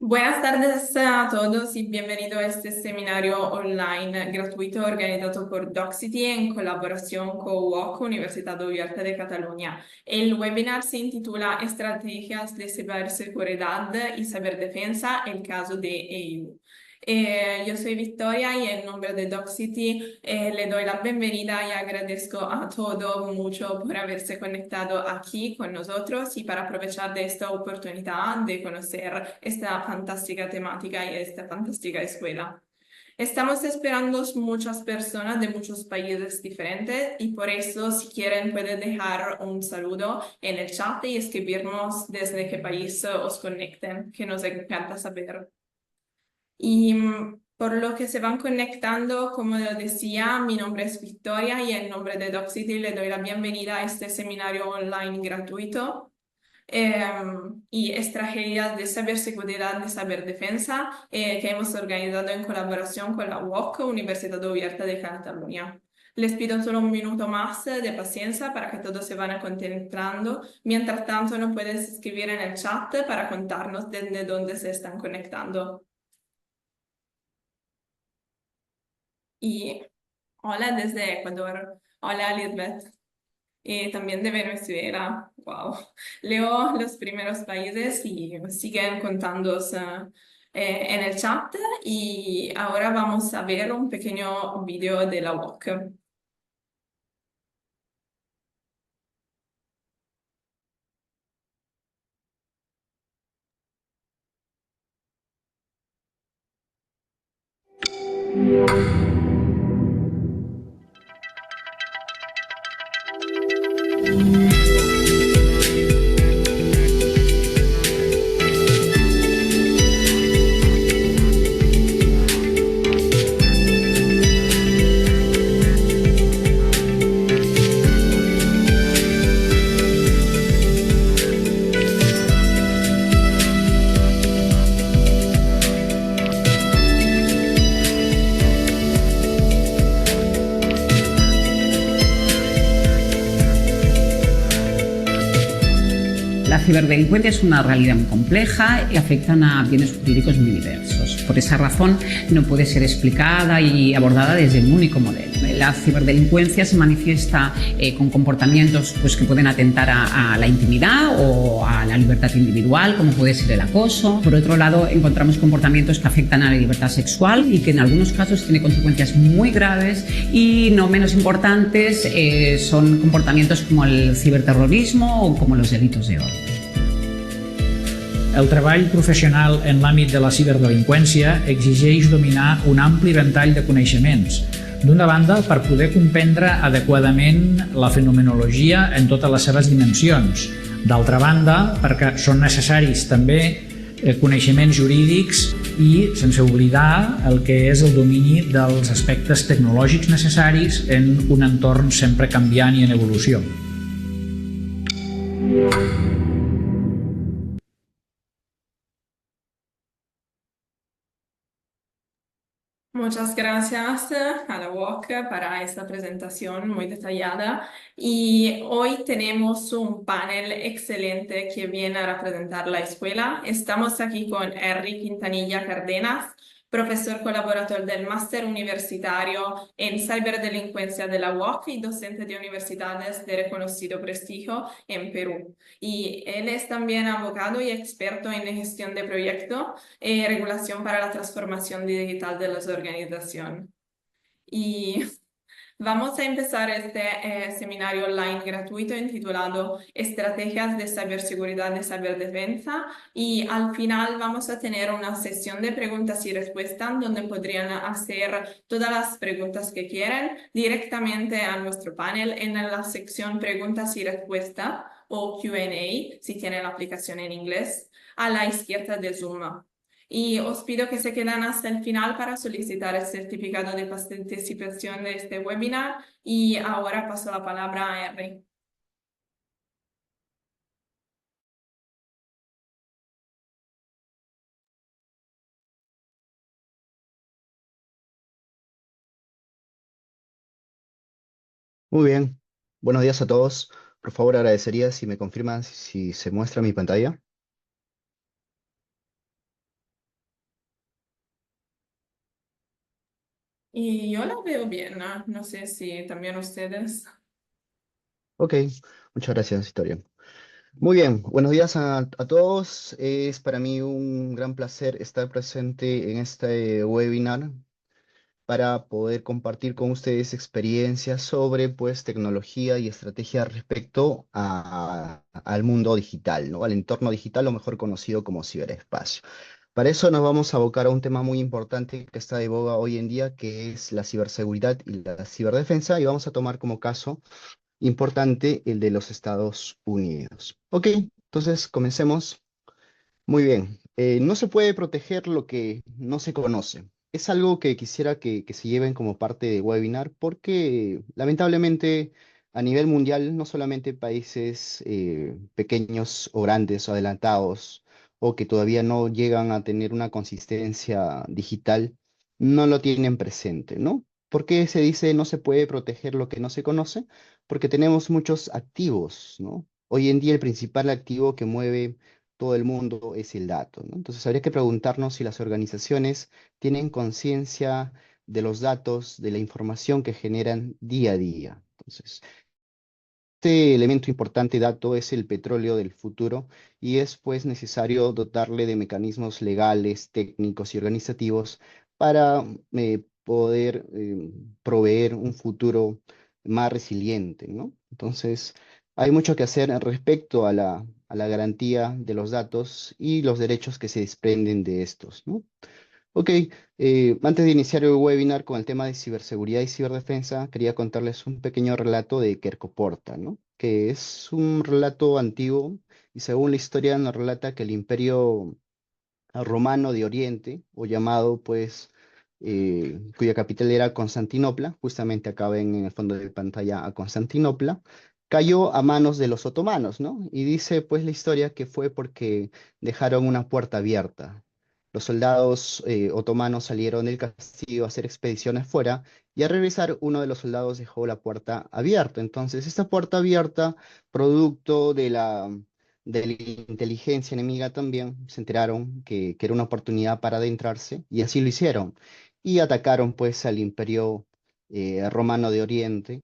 Buenas tardes a todos y bienvenido a este seminario online gratuito organizado por Doxity en colaboración con UOC, Universidad Abierta de Cataluña. El webinar se intitula Estrategias de ciberseguridad y ciberdefensa, el caso de EU. Yo soy Victoria y en nombre de Doxity le doy la bienvenida y agradezco a todos mucho por haberse conectado aquí con nosotros y para aprovechar de esta oportunidad de conocer esta fantástica temática y esta fantástica escuela. Estamos esperando muchas personas de muchos países diferentes y por eso si quieren pueden dejar un saludo en el chat y escribirnos desde qué país os conecten, que nos encanta saber. Y por lo que se van conectando, como lo decía, mi nombre es Victoria y en nombre de Doxity le doy la bienvenida a este seminario online gratuito y estrategias de ciberseguridad y ciberdefensa que hemos organizado en colaboración con la UOC, Universidad Abierta de Cataluña. Les pido solo un minuto más de paciencia para que todos se van concentrando. Mientras tanto, nos puedes escribir en el chat para contarnos desde dónde se están conectando. Y hola desde Ecuador. Hola Lisbeth. Y también de Venezuela. Wow. Leo los primeros países y siguen contándonos en el chat. Y ahora vamos a ver un pequeño video de la UOC. La ciberdelincuencia es una realidad muy compleja y afecta a bienes jurídicos muy diversos. Por esa razón, no puede ser explicada y abordada desde un único modelo. La ciberdelincuencia se manifiesta con comportamientos que pueden atentar a la intimidad o a la libertad individual, como puede ser el acoso. Por otro lado, encontramos comportamientos que afectan a la libertad sexual y que en algunos casos tienen consecuencias muy graves, y no menos importantes son comportamientos como el ciberterrorismo o como los delitos de odio. El treball professional en l'àmbit de la ciberdelinqüència exigeix dominar un ampli ventall de coneixements. D'una banda, per poder comprendre adequadament la fenomenologia en totes les seves dimensions. D'altra banda, perquè són necessaris també coneixements jurídics i sense oblidar el que és el domini dels aspectes tecnològics necessaris en un entorn sempre canviant i en evolució. Muchas gracias a la UOC para esta presentación muy detallada y hoy tenemos un panel excelente que viene a representar la escuela. Estamos aquí con Henry Quintanilla Cárdenas, profesor colaborador del máster universitario en ciberdelincuencia de la UOC y docente de universidades de reconocido prestigio en Perú. Y él es también abogado y experto en gestión de proyectos regulación para la transformación digital de las organizaciones. Y vamos a empezar este seminario online gratuito intitulado Estrategias de ciberseguridad y ciberdefensa, y al final vamos a tener una sesión de preguntas y respuestas donde podrían hacer todas las preguntas que quieran directamente a nuestro panel en la sección preguntas y respuestas o Q&A si tienen la aplicación en inglés a la izquierda de Zoom. Y os pido que se queden hasta el final para solicitar el certificado de participación de este webinar. Y ahora paso la palabra a Henry. Muy bien, buenos días a todos. Por favor, agradecería si me confirman si se muestra mi pantalla. Y yo la veo bien, ¿no? No sé si también ustedes. Ok, muchas gracias, Historia. Muy bien, buenos días a todos. Es para mí un gran placer estar presente en este webinar para poder compartir con ustedes experiencias sobre pues, tecnología y estrategia respecto al mundo digital, ¿no? Al entorno digital, o mejor conocido como ciberespacio. Para eso nos vamos a abocar a un tema muy importante que está de boga hoy en día, que es la ciberseguridad y la ciberdefensa, y vamos a tomar como caso importante el de los Estados Unidos. Ok, entonces comencemos. Muy bien. No se puede proteger lo que no se conoce. Es algo que quisiera que se lleven como parte de webinar porque lamentablemente a nivel mundial no solamente países pequeños o grandes o adelantados o que todavía no llegan a tener una consistencia digital no lo tienen presente, ¿no? ¿Por qué se dice no se puede proteger lo que no se conoce? Porque tenemos muchos activos, ¿no? Hoy en día el principal activo que mueve todo el mundo es el dato, ¿no? Entonces habría que preguntarnos si las organizaciones tienen conciencia de los datos, de la información que generan día a día. Entonces, este elemento importante, dato, es el petróleo del futuro y es pues necesario dotarle de mecanismos legales, técnicos y organizativos para poder proveer un futuro más resiliente, ¿no? Entonces, hay mucho que hacer respecto a la garantía de los datos y los derechos que se desprenden de estos, ¿no? Ok, antes de iniciar el webinar con el tema de ciberseguridad y ciberdefensa, quería contarles un pequeño relato de Kerko Porta, ¿no? Que es un relato antiguo y según la historia nos relata que el imperio romano de Oriente, o llamado pues, cuya capital era Constantinopla, justamente acá ven en el fondo de pantalla a Constantinopla, cayó a manos de los otomanos, ¿no? Y dice pues la historia que fue porque dejaron una puerta abierta. Los soldados otomanos salieron del castillo a hacer expediciones fuera y al regresar uno de los soldados dejó la puerta abierta. Entonces, esta puerta abierta, producto de la inteligencia enemiga también, se enteraron que era una oportunidad para adentrarse y así lo hicieron. Y atacaron pues al imperio romano de Oriente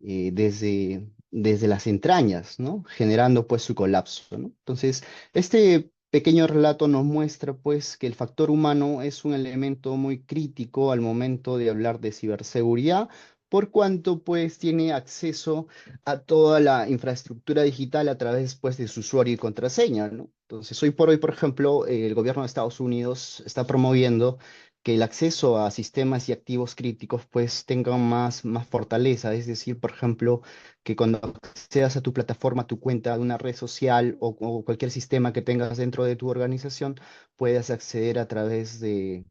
desde las entrañas, ¿no? Generando pues su colapso, ¿no? Entonces, este pequeño relato nos muestra pues que el factor humano es un elemento muy crítico al momento de hablar de ciberseguridad, por cuanto pues tiene acceso a toda la infraestructura digital a través pues de su usuario y contraseña, ¿no? Entonces, hoy por hoy, por ejemplo, el gobierno de Estados Unidos está promoviendo que el acceso a sistemas y activos críticos pues tengan más fortaleza, es decir, por ejemplo, que cuando accedas a tu plataforma, tu cuenta de una red social o cualquier sistema que tengas dentro de tu organización, puedas acceder a través de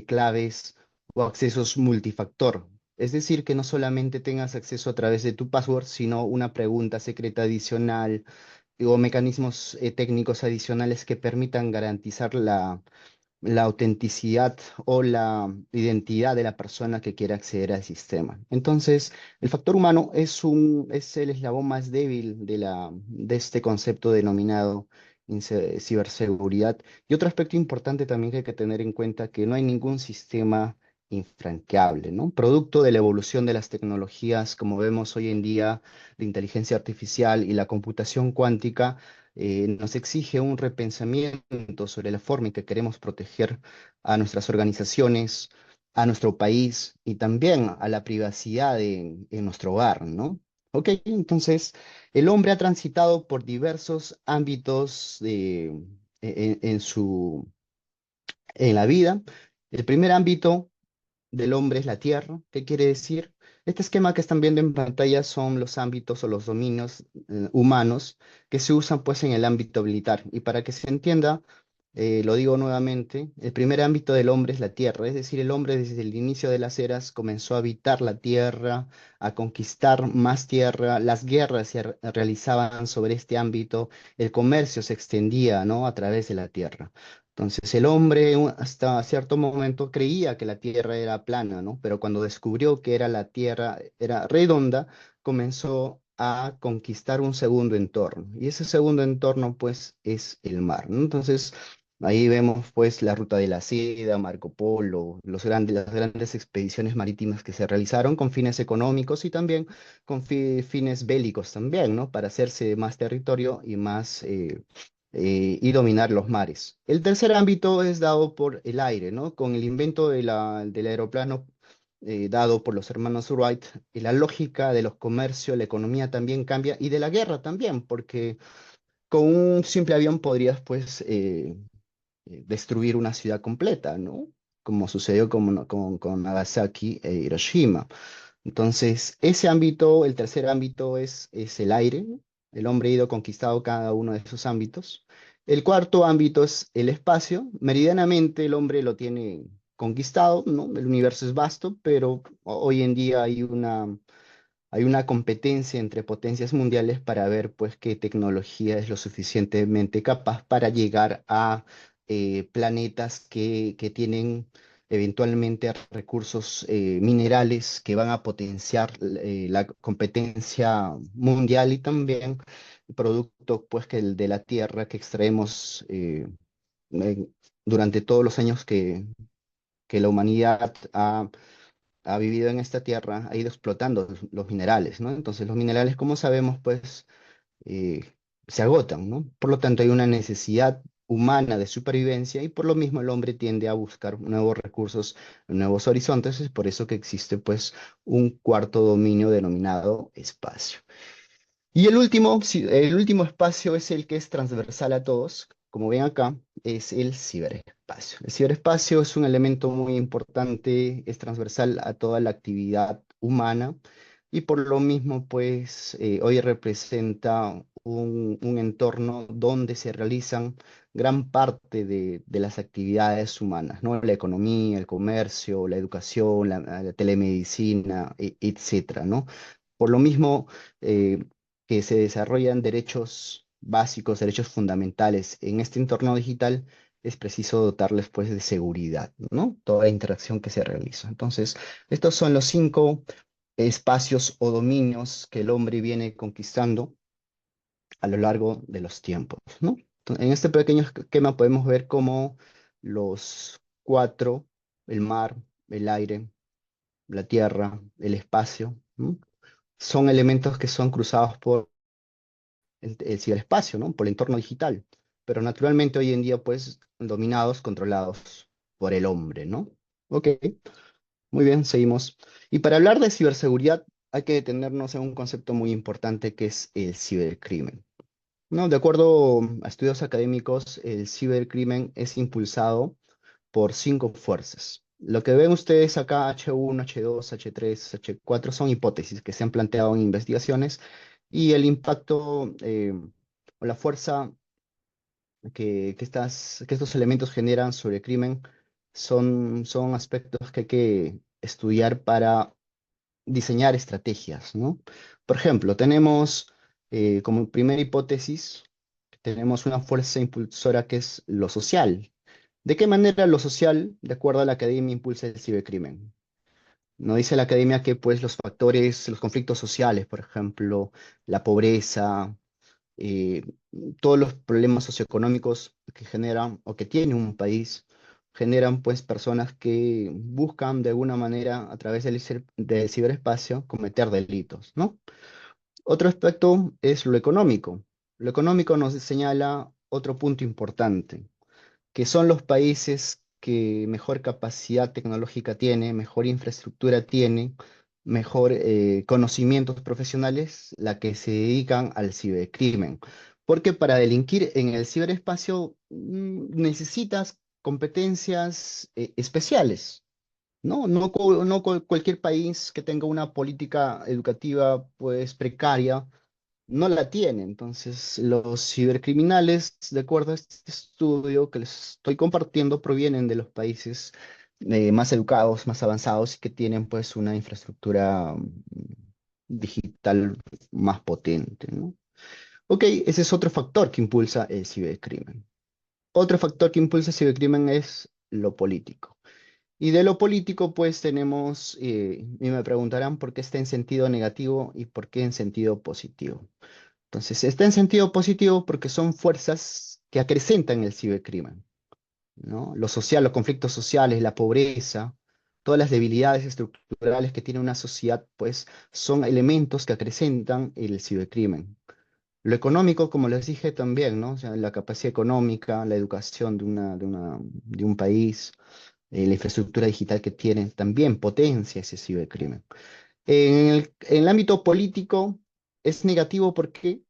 claves o accesos multifactor. Es decir, que no solamente tengas acceso a través de tu password, sino una pregunta secreta adicional o mecanismos técnicos adicionales que permitan garantizar la autenticidad o la identidad de la persona que quiere acceder al sistema. Entonces, el factor humano es el eslabón más débil de este concepto denominado ciberseguridad. Y otro aspecto importante también que hay que tener en cuenta que no hay ningún sistema infranqueable, ¿no? Producto de la evolución de las tecnologías, como vemos hoy en día, de inteligencia artificial y la computación cuántica, nos exige un repensamiento sobre la forma en que queremos proteger a nuestras organizaciones, a nuestro país y también a la privacidad en nuestro hogar, ¿no? Ok, entonces el hombre ha transitado por diversos ámbitos en la vida. El primer ámbito del hombre es la tierra. ¿Qué quiere decir? Este esquema que están viendo en pantalla son los ámbitos o los dominios humanos que se usan pues en el ámbito militar. Y para que se entienda, lo digo nuevamente, el primer ámbito del hombre es la tierra, es decir, el hombre desde el inicio de las eras comenzó a habitar la tierra, a conquistar más tierra, las guerras se realizaban sobre este ámbito, el comercio se extendía, ¿no? A través de la tierra. Entonces el hombre hasta cierto momento creía que la Tierra era plana, ¿no? Pero cuando descubrió que la Tierra era redonda, comenzó a conquistar un segundo entorno. Y ese segundo entorno, pues, es el mar, ¿no? Entonces, Ahí vemos pues la ruta de la seda, Marco Polo, las grandes expediciones marítimas que se realizaron con fines económicos y también con fines bélicos también, ¿no? Para hacerse más territorio y y dominar los mares. El tercer ámbito es dado por el aire, ¿no? Con el invento del aeroplano dado por los hermanos Wright, y la lógica de los comercios, la economía también cambia y de la guerra también, porque con un simple avión podrías pues destruir una ciudad completa, ¿no? Como sucedió con Nagasaki e Hiroshima. Entonces, ese ámbito, el tercer ámbito es el aire, ¿no? El hombre ha ido conquistado cada uno de esos ámbitos. El cuarto ámbito es el espacio. Meridianamente el hombre lo tiene conquistado, ¿no? El universo es vasto, pero hoy en día hay una competencia entre potencias mundiales para ver pues qué tecnología es lo suficientemente capaz para llegar a planetas que tienen eventualmente recursos minerales que van a potenciar la competencia mundial y también producto pues que el de la Tierra que extraemos eh, durante todos los años que la humanidad ha vivido en esta tierra, ha ido explotando los minerales, ¿no? Entonces los minerales, como sabemos, pues eh, se agotan, ¿no? Por lo tanto, hay una necesidad humana de supervivencia y por lo mismo el hombre tiende a buscar nuevos recursos, nuevos horizontes, es por eso que existe pues un cuarto dominio denominado espacio. Y el último, el último espacio es el que es transversal a todos, como ven acá, es el ciberespacio. El ciberespacio es un elemento muy importante, es transversal a toda la actividad humana y por lo mismo, pues, hoy representa un entorno donde se realizan gran parte de las actividades humanas, ¿no? La economía, el comercio, la educación, la telemedicina, etcétera, ¿no? Por lo mismo, eh, que se desarrollan derechos básicos, derechos fundamentales en este entorno digital, es preciso dotarles pues de seguridad, ¿no? Toda interacción que se realiza. Entonces, estos son los 5 espacios o dominios que el hombre viene conquistando a lo largo de los tiempos, ¿no? En este pequeño esquema podemos ver cómo los 4, el mar, el aire, la tierra, el espacio, ¿no? Son elementos que son cruzados por el ciberespacio, ¿no? Por el entorno digital, pero naturalmente hoy en día, pues, dominados, controlados por el hombre, ¿no? Ok, muy bien, seguimos. Y para hablar de ciberseguridad, hay que detenernos en un concepto muy importante que es el cibercrimen, ¿no? De acuerdo a estudios académicos, el cibercrimen es impulsado por 5 fuerzas. Lo que ven ustedes acá, H1, H2, H3, H4, son hipótesis que se han planteado en investigaciones y el impacto o la fuerza que estos elementos generan sobre el crimen son aspectos que hay que estudiar para diseñar estrategias, ¿no? Por ejemplo, tenemos como primera hipótesis, tenemos una fuerza impulsora que es lo social. ¿De qué manera lo social, de acuerdo a la academia, impulsa el cibercrimen? No dice la academia que pues los factores, los conflictos sociales, por ejemplo, la pobreza, eh, todos los problemas socioeconómicos que generan o que tiene un país, generan pues personas que buscan de alguna manera a través del ciberespacio cometer delitos, ¿no? Otro aspecto es lo económico. Lo económico nos señala otro punto importante, que son los países que mejor capacidad tecnológica tiene, mejor infraestructura tiene, mejor conocimientos profesionales, la que se dedican al cibercrimen. Porque para delinquir en el ciberespacio necesitas competencias especiales, ¿no? No cualquier país que tenga una política educativa pues precaria no la tiene. Entonces, los cibercriminales, de acuerdo a este estudio que les estoy compartiendo, provienen de los países más educados, más avanzados y que tienen pues una infraestructura digital más potente, ¿no? Ok, ese es otro factor que impulsa el cibercrimen. Otro factor que impulsa el cibercrimen es lo político. Y de lo político, pues tenemos, y me preguntarán por qué está en sentido negativo y por qué en sentido positivo. Entonces, está en sentido positivo porque son fuerzas que acrecentan el cibercrimen. ¿no? Lo social, los conflictos sociales, la pobreza, todas las debilidades estructurales que tiene una sociedad, pues son elementos que acrecentan el cibercrimen. Lo económico, como les dije también, ¿no? O sea, la capacidad económica, la educación de un país, la infraestructura digital que tiene, también potencia ese cibercrimen. En el ámbito político es negativo porque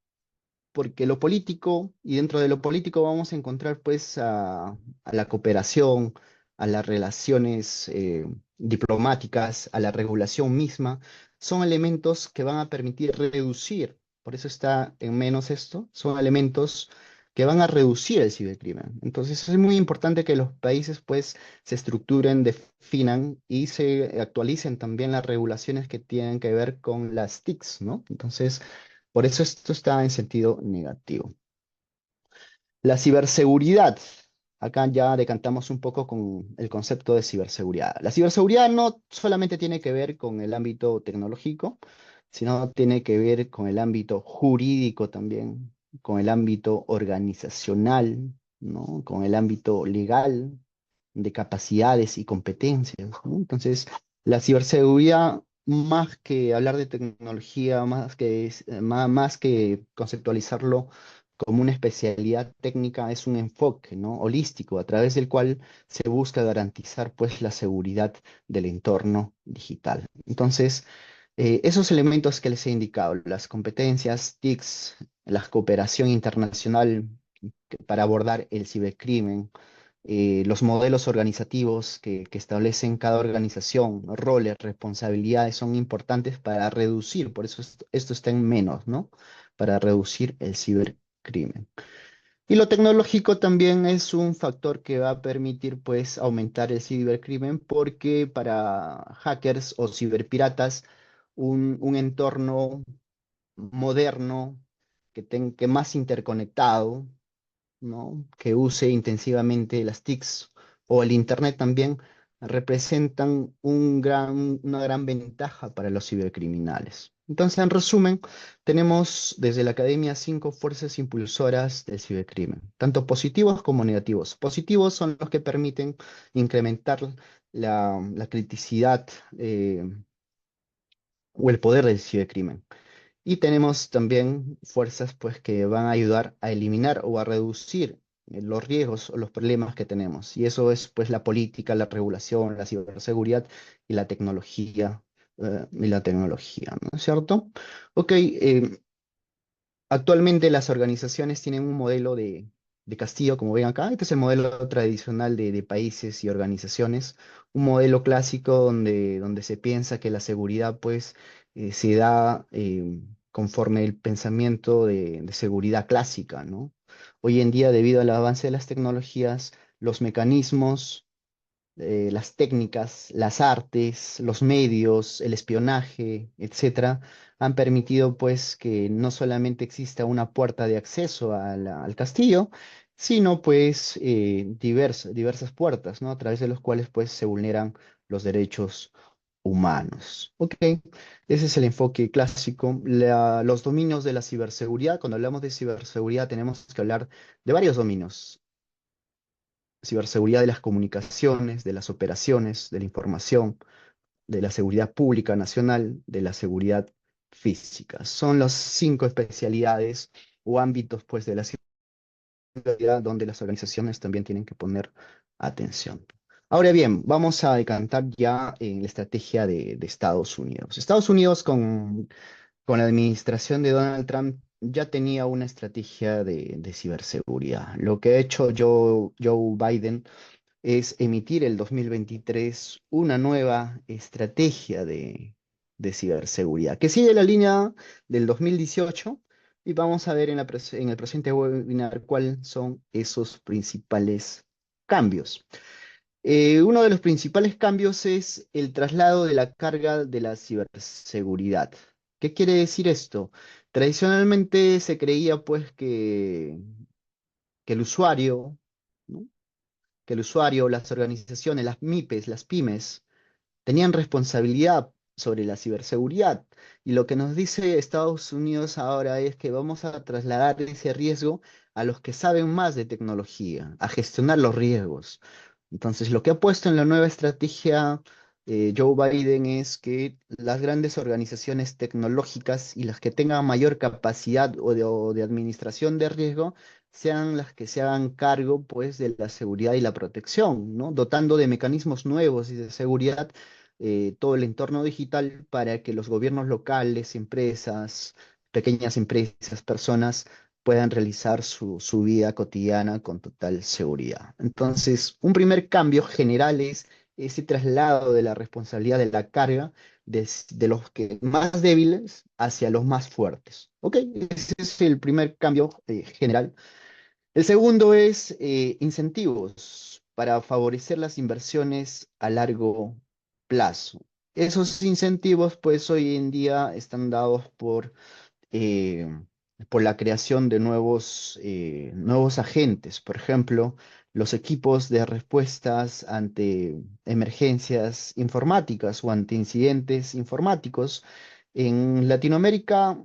lo político, y dentro de lo político vamos a encontrar pues a la cooperación, a las relaciones diplomáticas, a la regulación misma, son elementos que van a permitir reducir, por eso está en menos esto, son elementos que van a reducir el cibercrimen. Entonces es muy importante que los países pues se estructuren, definan y se actualicen también las regulaciones que tienen que ver con las TICs, ¿no? Entonces, por eso esto está en sentido negativo. La ciberseguridad. Acá ya decantamos un poco con el concepto de ciberseguridad. La ciberseguridad no solamente tiene que ver con el ámbito tecnológico, sino tiene que ver con el ámbito jurídico también, con el ámbito organizacional, ¿no? Con el ámbito legal, de capacidades y competencias, ¿no? Entonces, la ciberseguridad, más que hablar de tecnología, más que conceptualizarlo como una especialidad técnica, es un enfoque, ¿no? Holístico, a través del cual se busca garantizar, pues, la seguridad del entorno digital. Entonces, esos elementos que les he indicado, las competencias, TICs, la cooperación internacional para abordar el cibercrimen, los modelos organizativos que establecen cada organización, ¿no? Roles, responsabilidades son importantes para reducir, por eso esto está en menos, ¿no? Para reducir el cibercrimen. Y lo tecnológico también es un factor que va a permitir, pues, aumentar el cibercrimen porque para hackers o ciberpiratas, un entorno moderno que más interconectado, ¿no? Que use intensivamente las TICs o el Internet también representan una gran ventaja para los cibercriminales. Entonces, en resumen, tenemos desde la Academia 5 fuerzas impulsoras del cibercrimen, tanto positivos como negativos. Positivos son los que permiten incrementar la criticidad o el poder del cibercrimen. Y tenemos también fuerzas pues, que van a ayudar a eliminar o a reducir los riesgos o los problemas que tenemos. Y eso es pues la política, la regulación, la ciberseguridad y la tecnología, ¿no es cierto? Ok, actualmente las organizaciones tienen un modelo de castillo, como ven acá. Este es el modelo tradicional de países y organizaciones. Un modelo clásico donde se piensa que la seguridad pues, se da conforme el pensamiento de seguridad clásica, ¿no? Hoy en día, debido al avance de las tecnologías, los mecanismos las técnicas, las artes, los medios, el espionaje, etcétera, han permitido pues que no solamente exista una puerta de acceso al castillo, sino pues diversas puertas, ¿no? A través de los cuales pues se vulneran los derechos humanos. Ok, ese es el enfoque clásico. Los dominios de la ciberseguridad, cuando hablamos de ciberseguridad tenemos que hablar de varios dominios: ciberseguridad de las comunicaciones, de las operaciones, de la información, de la seguridad pública nacional, de la seguridad física. Son las 5 especialidades o ámbitos pues, de la seguridad donde las organizaciones también tienen que poner atención. Ahora bien, vamos a decantar ya en la estrategia de Estados Unidos. Estados Unidos con la administración de Donald Trump ya tenía una estrategia de ciberseguridad. Lo que ha hecho Joe Biden es emitir el 2023 una nueva estrategia de ciberseguridad, que sigue la línea del 2018 y vamos a ver en el presente webinar cuáles son esos principales cambios. Uno de los principales cambios es el traslado de la carga de la ciberseguridad. ¿Qué quiere decir esto? Tradicionalmente se creía pues que el usuario, ¿no? Que el usuario, las organizaciones, las MIPES, las pymes, tenían responsabilidad sobre la ciberseguridad. Y lo que nos dice Estados Unidos ahora es que vamos a trasladar ese riesgo a los que saben más de tecnología, a gestionar los riesgos. Entonces, lo que ha puesto en la nueva estrategia Joe Biden es que las grandes organizaciones tecnológicas y las que tengan mayor capacidad o de administración de riesgo sean las que se hagan cargo, pues, de la seguridad y la protección, ¿no? Dotando de mecanismos nuevos y de seguridad todo el entorno digital para que los gobiernos locales, empresas, pequeñas empresas, personas puedan realizar su vida cotidiana con total seguridad. Entonces, un primer cambio general es ese traslado de la responsabilidad de la carga de los que más débiles hacia los más fuertes. ¿Ok? Ese es el primer cambio general. El segundo es incentivos para favorecer las inversiones a largo plazo. Esos incentivos, pues hoy en día están dados eh, por la creación de nuevos agentes. Por ejemplo, los equipos de respuestas ante emergencias informáticas o ante incidentes informáticos. En Latinoamérica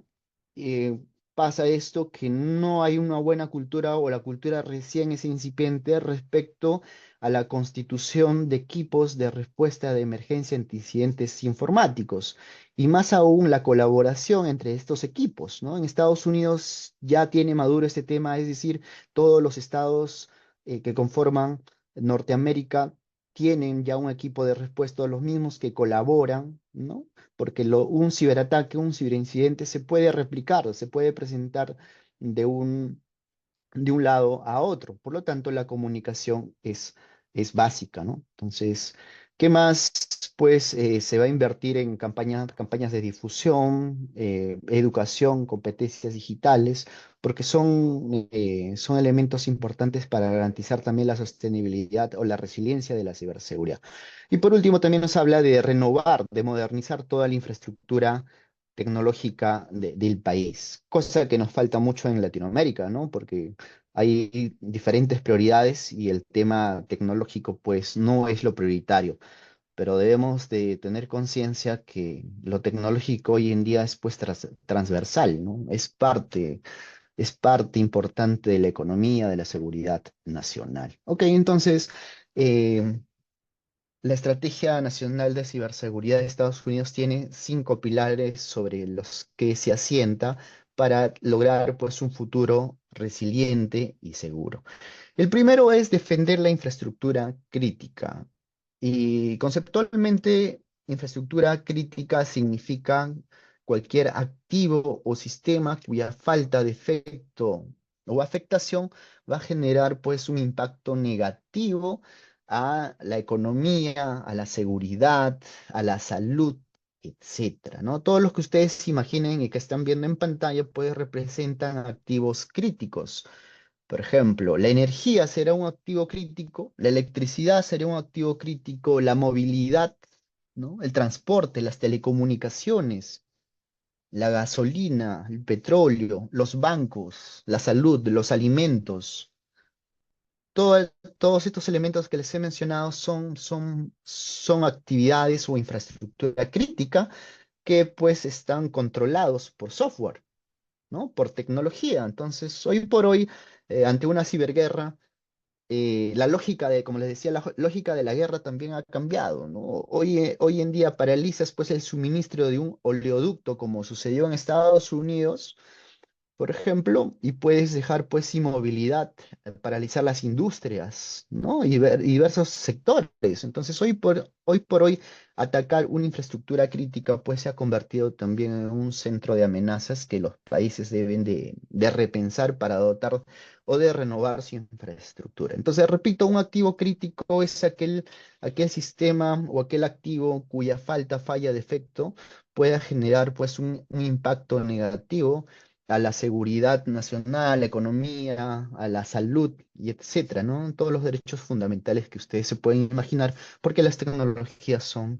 eh, pasa esto que no hay una buena cultura o la cultura recién es incipiente respecto a la constitución de equipos de respuesta de emergencia ante incidentes informáticos y más aún la colaboración entre estos equipos, ¿no? En Estados Unidos ya tiene maduro este tema, es decir, todos los estados que conforman Norteamérica tienen ya un equipo de respuesta, los mismos que colaboran, ¿no? Porque un ciberataque, un ciberincidente se puede replicar, se puede presentar de un lado a otro. Por lo tanto, la comunicación es básica, ¿no? Entonces, ¿qué más? Pues se va a invertir en campañas de difusión, educación, competencias digitales, porque son elementos importantes para garantizar también la sostenibilidad o la resiliencia de la ciberseguridad. Y por último, también nos habla de renovar, de modernizar toda la infraestructura tecnológica del país, cosa que nos falta mucho en Latinoamérica, ¿no? Porque hay diferentes prioridades y el tema tecnológico pues no es lo prioritario, pero debemos de tener conciencia que lo tecnológico hoy en día es pues transversal, ¿no? Es parte importante de la economía, de la seguridad nacional. Ok, entonces, eh, la Estrategia Nacional de Ciberseguridad de Estados Unidos tiene 5 pilares sobre los que se asienta para lograr pues, un futuro resiliente y seguro. El primero es defender la infraestructura crítica. Y conceptualmente, infraestructura crítica significa cualquier activo o sistema cuya falta de efecto o afectación va a generar pues un impacto negativo a la economía, a la seguridad, a la salud, etcétera, ¿no? Todos los que ustedes se imaginen y que están viendo en pantalla pues representan activos críticos. Por ejemplo, la energía será un activo crítico, la electricidad será un activo crítico, la movilidad, ¿no? El transporte, las telecomunicaciones, la gasolina, el petróleo, los bancos, la salud, los alimentos. Todos estos elementos que les he mencionado son actividades o infraestructura crítica que pues están controlados por software, ¿no? Por tecnología. Entonces, hoy por hoy, ante una ciberguerra, la lógica como les decía, la lógica de la guerra también ha cambiado, ¿no? Hoy en día paralizas pues el suministro de un oleoducto, como sucedió en Estados Unidos, por ejemplo, y puedes dejar pues sin movilidad, paralizar las industrias, ¿no? Y diversos sectores. Entonces, hoy por hoy, atacar una infraestructura crítica pues se ha convertido también en un centro de amenazas que los países deben de repensar para dotar o de renovar su infraestructura. Entonces, repito, un activo crítico es aquel sistema o aquel activo cuya falla, defecto pueda generar pues un impacto negativo a la seguridad nacional, a la economía, a la salud y etcétera, ¿no? Todos los derechos fundamentales que ustedes se pueden imaginar, porque las tecnologías son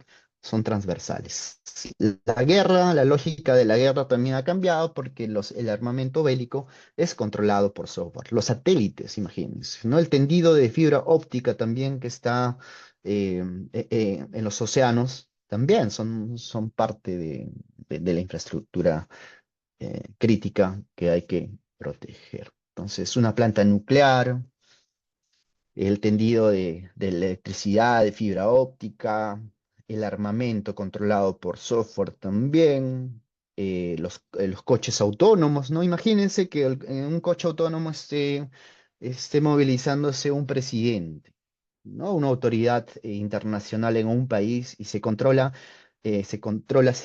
transversales. Sí, la lógica de la guerra también ha cambiado porque el armamento bélico es controlado por software. Los satélites, imagínense, ¿no? El tendido de fibra óptica también que está en los océanos, también son parte de la infraestructura crítica que hay que proteger. Entonces, una planta nuclear, el tendido de electricidad, de fibra óptica, el armamento controlado por software también, los coches autónomos, ¿no? Imagínense que en un coche autónomo esté movilizándose un presidente, ¿no? Una autoridad internacional en un país y se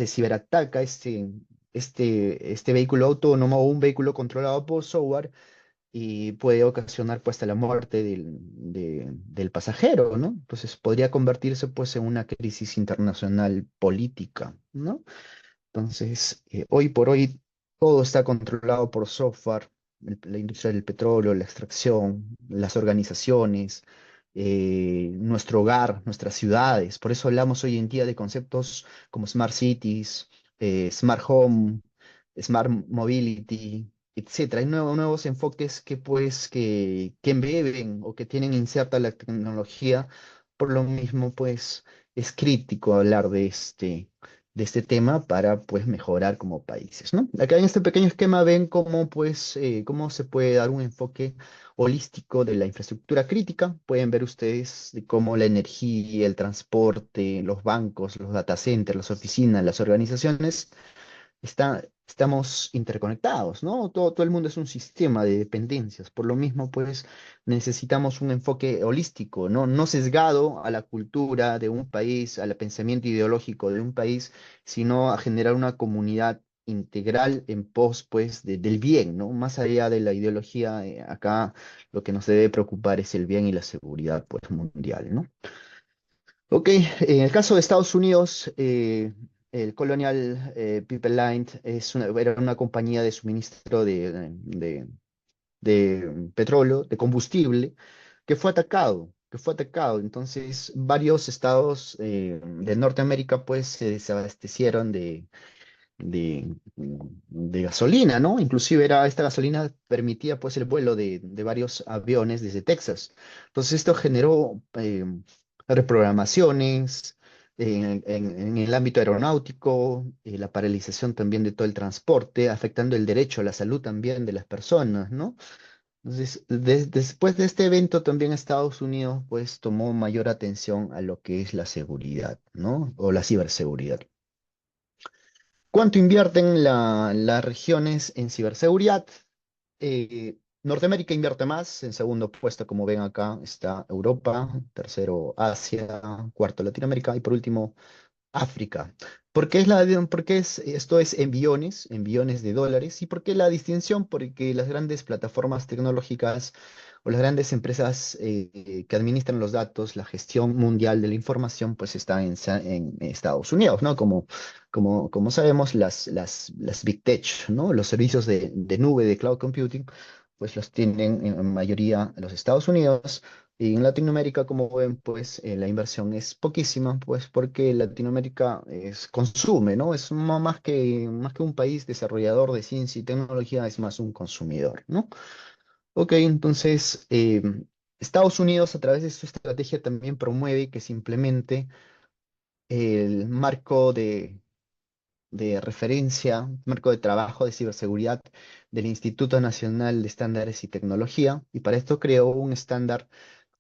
ciberataca este vehículo autónomo o un vehículo controlado por software y puede ocasionar pues hasta la muerte del pasajero, ¿no? Entonces podría convertirse pues en una crisis internacional política, ¿no? Entonces, hoy por hoy todo está controlado por software, la industria del petróleo, la extracción, las organizaciones, nuestro hogar, nuestras ciudades. Por eso hablamos hoy en día de conceptos como smart cities, smart home, smart mobility, etcétera. Hay nuevos enfoques que embeben o que tienen inserta la tecnología. Por lo mismo, pues, es crítico hablar de este tema para pues mejorar como países, ¿no? Acá en este pequeño esquema ven cómo se puede dar un enfoque holístico de la infraestructura crítica. Pueden ver ustedes de cómo la energía, el transporte, los bancos, los data centers, las oficinas, las organizaciones estamos interconectados, ¿no? Todo el mundo es un sistema de dependencias. Por lo mismo, pues, necesitamos un enfoque holístico, ¿no? No sesgado a la cultura de un país, al pensamiento ideológico de un país, sino a generar una comunidad integral en pos, pues, del bien, ¿no? Más allá de la ideología, acá lo que nos debe preocupar es el bien y la seguridad, pues, mundial, ¿no? Ok, en el caso de Estados Unidos, el Colonial Pipeline era una compañía de suministro de petróleo, de combustible, que fue atacado. Entonces, varios estados de Norteamérica pues se desabastecieron de gasolina, ¿no? Inclusive esta gasolina permitía pues el vuelo de varios aviones desde Texas. Entonces esto generó reprogramaciones en el ámbito aeronáutico, la paralización también de todo el transporte, afectando el derecho a la salud también de las personas, ¿no? Entonces, después de este evento también Estados Unidos pues tomó mayor atención a lo que es la seguridad, ¿no? O la ciberseguridad. ¿Cuánto invierten las regiones en ciberseguridad? Norteamérica invierte más, en segundo puesto, como ven acá, está Europa, tercero Asia, cuarto Latinoamérica y por último África. Esto es en billones de dólares. ¿Y por qué la distinción? Porque las grandes plataformas tecnológicas o las grandes empresas que administran los datos, la gestión mundial de la información, pues está en Estados Unidos, ¿no? Como sabemos, las Big Tech, ¿no? Los servicios de nube, de cloud computing, pues los tienen en mayoría los Estados Unidos. Y en Latinoamérica, como ven, pues la inversión es poquísima, pues porque Latinoamérica consume, ¿no? Es más que un país desarrollador de ciencia y tecnología, es más un consumidor, ¿no? Ok, entonces Estados Unidos a través de su estrategia también promueve que se implemente el marco de referencia, marco de trabajo de ciberseguridad del Instituto Nacional de Estándares y Tecnología, y para esto creó un estándar,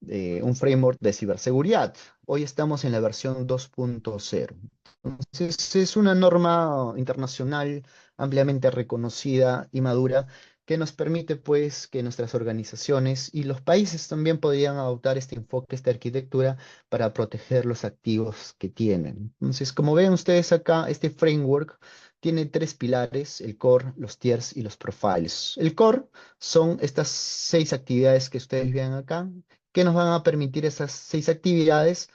un framework de ciberseguridad. Hoy estamos en la versión 2.0. Entonces, es una norma internacional ampliamente reconocida y madura que nos permite, pues, que nuestras organizaciones y los países también podrían adoptar este enfoque, esta arquitectura para proteger los activos que tienen. Entonces, como ven ustedes acá, este framework tiene tres pilares: el core, los tiers y los profiles. El core son estas 6 actividades que ustedes ven acá, que nos van a permitir esas 6 actividades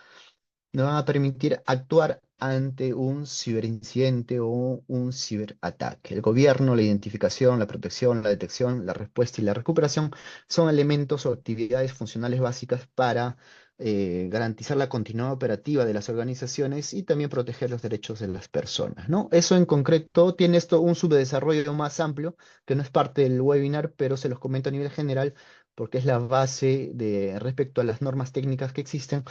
nos van a permitir actuar ante un ciberincidente o un ciberataque. El gobierno, la identificación, la protección, la detección, la respuesta y la recuperación son elementos o actividades funcionales básicas para garantizar la continuidad operativa de las organizaciones y también proteger los derechos de las personas, ¿no? Eso en concreto tiene esto un subdesarrollo más amplio que no es parte del webinar, pero se los comento a nivel general porque es la base respecto a las normas técnicas que existen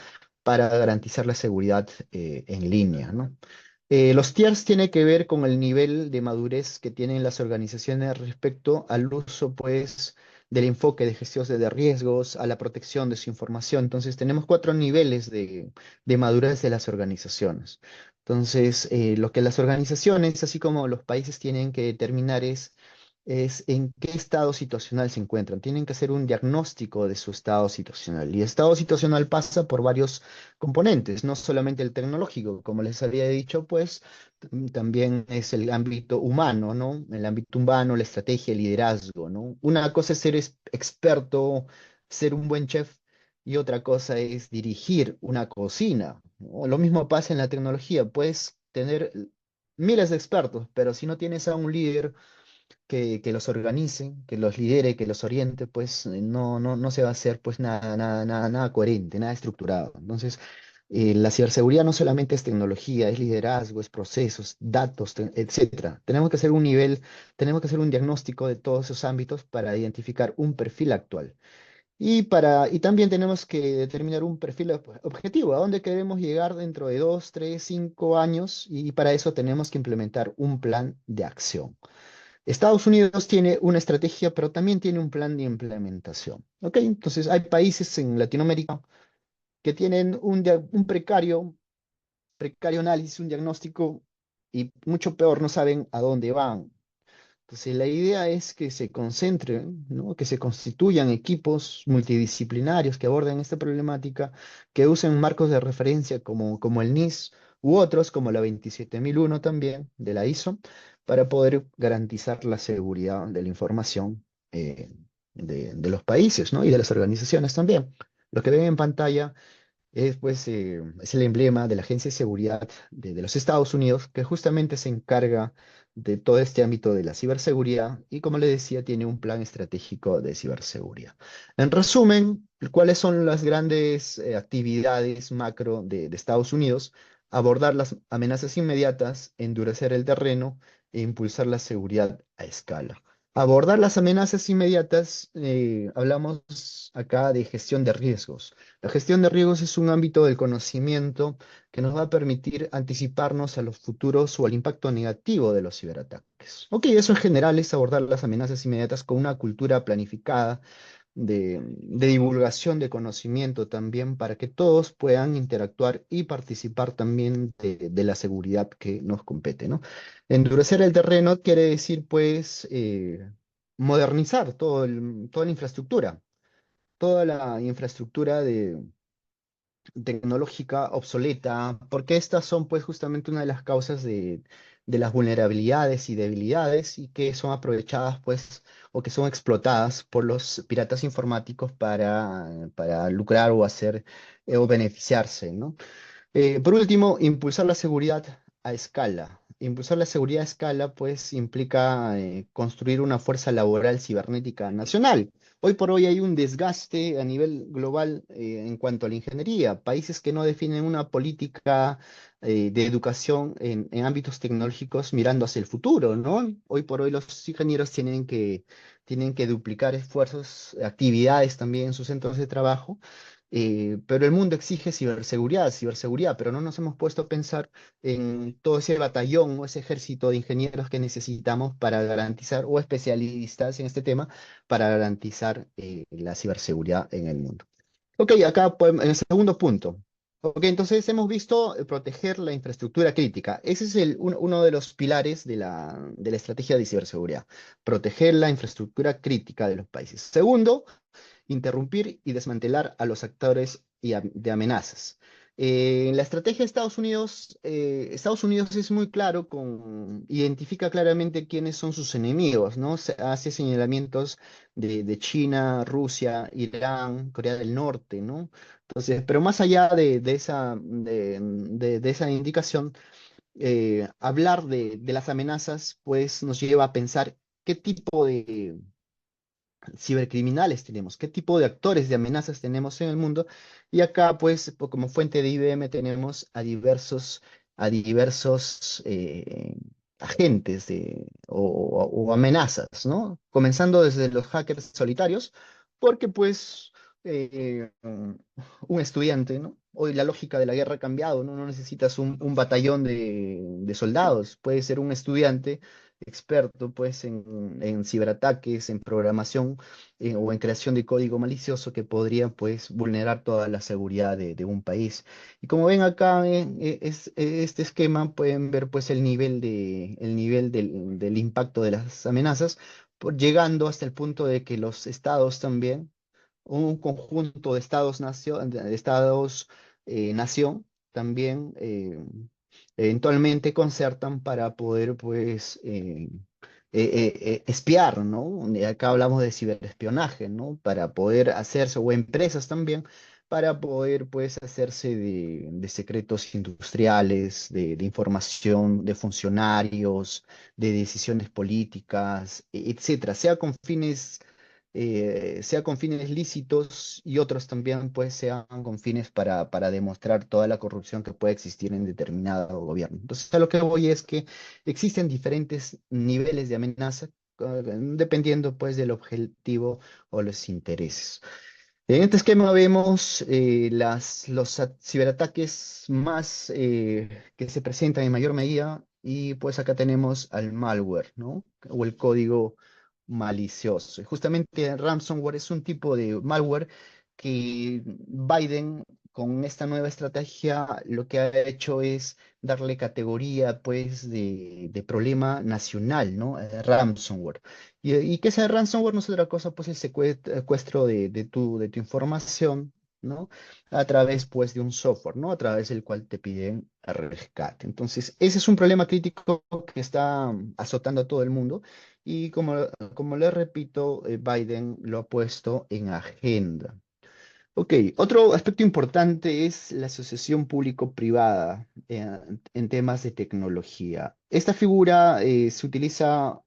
para garantizar la seguridad en línea, ¿no? Los tiers tienen que ver con el nivel de madurez que tienen las organizaciones respecto al uso, pues, del enfoque de gestión de riesgos a la protección de su información. Entonces, tenemos cuatro niveles de madurez de las organizaciones. Entonces, lo que las organizaciones, así como los países, tienen que determinar es en qué estado situacional se encuentran. Tienen que hacer un diagnóstico de su estado situacional. Y el estado situacional pasa por varios componentes, no solamente el tecnológico, como les había dicho, pues también es el ámbito humano, ¿no? El ámbito humano, la estrategia, el liderazgo, ¿no? Una cosa es ser experto, ser un buen chef, y otra cosa es dirigir una cocina, ¿no? Lo mismo pasa en la tecnología. Puedes tener miles de expertos, pero si no tienes a un líder que los organice, que los lidere, que los oriente, pues no se va a hacer pues nada coherente, nada estructurado. Entonces, la ciberseguridad no solamente es tecnología, es liderazgo, es procesos, datos, etcétera. Tenemos que hacer un nivel, tenemos que hacer un diagnóstico de todos esos ámbitos para identificar un perfil actual. Y también tenemos que determinar un perfil objetivo, a dónde queremos llegar dentro de 2, 3, 5 años, y para eso tenemos que implementar un plan de acción. Estados Unidos tiene una estrategia, pero también tiene un plan de implementación. ¿Ok? Entonces, hay países en Latinoamérica que tienen un precario análisis, un diagnóstico, y mucho peor, no saben a dónde van. Entonces, la idea es que se concentren, ¿no? Que se constituyan equipos multidisciplinarios que aborden esta problemática, que usen marcos de referencia como el NIS u otros, como la 27001 también, de la ISO, para poder garantizar la seguridad de la información de los países, ¿no? Y de las organizaciones también. Lo que ven en pantalla es el emblema de la Agencia de Seguridad de los Estados Unidos, que justamente se encarga de todo este ámbito de la ciberseguridad y, como le decía, tiene un plan estratégico de ciberseguridad. En resumen, ¿cuáles son las grandes actividades macro de Estados Unidos? Abordar las amenazas inmediatas, endurecer el terreno e impulsar la seguridad a escala. Abordar las amenazas inmediatas, hablamos acá de gestión de riesgos. La gestión de riesgos es un ámbito del conocimiento que nos va a permitir anticiparnos a los futuros o al impacto negativo de los ciberataques. Ok, eso en general es abordar las amenazas inmediatas con una cultura planificada de divulgación de conocimiento también, para que todos puedan interactuar y participar también de la seguridad que nos compete, ¿no? Endurecer el terreno quiere decir, pues, modernizar toda la infraestructura, tecnológica obsoleta, porque estas son pues justamente una de las causas de las vulnerabilidades y debilidades, y que son aprovechadas pues, o que son explotadas por los piratas informáticos para lucrar o hacer o beneficiarse, ¿no? Por último, impulsar la seguridad a escala. Impulsar la seguridad a escala, pues, implica construir una fuerza laboral cibernética nacional. Hoy por hoy hay un desgaste a nivel global en cuanto a la ingeniería. Países que no definen una política de educación en ámbitos tecnológicos mirando hacia el futuro, ¿no? Hoy por hoy los ingenieros tienen que duplicar esfuerzos, actividades también en sus centros de trabajo, pero el mundo exige ciberseguridad, pero no nos hemos puesto a pensar en todo ese batallón o ese ejército de ingenieros que necesitamos para garantizar, o especialistas en este tema, para garantizar la ciberseguridad en el mundo. Ok, acá en el segundo punto. Ok, entonces hemos visto proteger la infraestructura crítica. Ese es uno de los pilares de la estrategia de ciberseguridad, proteger la infraestructura crítica de los países. Segundo, interrumpir y desmantelar a los actores de amenazas. En la estrategia de Estados Unidos es muy claro, identifica claramente quiénes son sus enemigos, ¿no? Hace señalamientos de China, Rusia, Irán, Corea del Norte, ¿no? Entonces, pero más allá de esa indicación, hablar de las amenazas, pues nos lleva a pensar qué tipo de cibercriminales tenemos, qué tipo de actores de amenazas tenemos en el mundo. Y acá, pues, como fuente de IBM tenemos a diversos agentes o amenazas, ¿no? Comenzando desde los hackers solitarios, porque, pues, un estudiante, ¿no? Hoy la lógica de la guerra ha cambiado, ¿no? No necesitas un batallón de soldados, puede ser un estudiante experto pues en ciberataques, en programación o en creación de código malicioso que podría pues vulnerar toda la seguridad de un país. Y como ven acá este esquema, pueden ver pues el nivel del impacto de las amenazas, llegando hasta el punto de que los estados también, un conjunto de estados nación, también eventualmente concertan para poder, pues, espiar, ¿no? Acá hablamos de ciberespionaje, ¿no? Para poder hacerse, o empresas también, para poder, pues, hacerse de secretos industriales, de información de funcionarios, de decisiones políticas, etcétera, sea con fines lícitos y otros también pues sean con fines para demostrar toda la corrupción que puede existir en determinado gobierno. Entonces, a lo que voy es que existen diferentes niveles de amenaza dependiendo pues del objetivo o los intereses. En este esquema vemos los ciberataques más que se presentan en mayor medida y pues acá tenemos al malware, ¿no? O el código malicioso. Y justamente el ransomware es un tipo de malware que Biden con esta nueva estrategia lo que ha hecho es darle categoría pues de problema nacional, ¿no? Ransomware. Y que sea ransomware no es otra cosa, pues el secuestro de tu información, ¿no? A través, pues, de un software, ¿no? A través del cual te piden rescate. Entonces, ese es un problema crítico que está azotando a todo el mundo y como le repito, Biden lo ha puesto en agenda. Ok, otro aspecto importante es la asociación público-privada en temas de tecnología. Esta figura se utiliza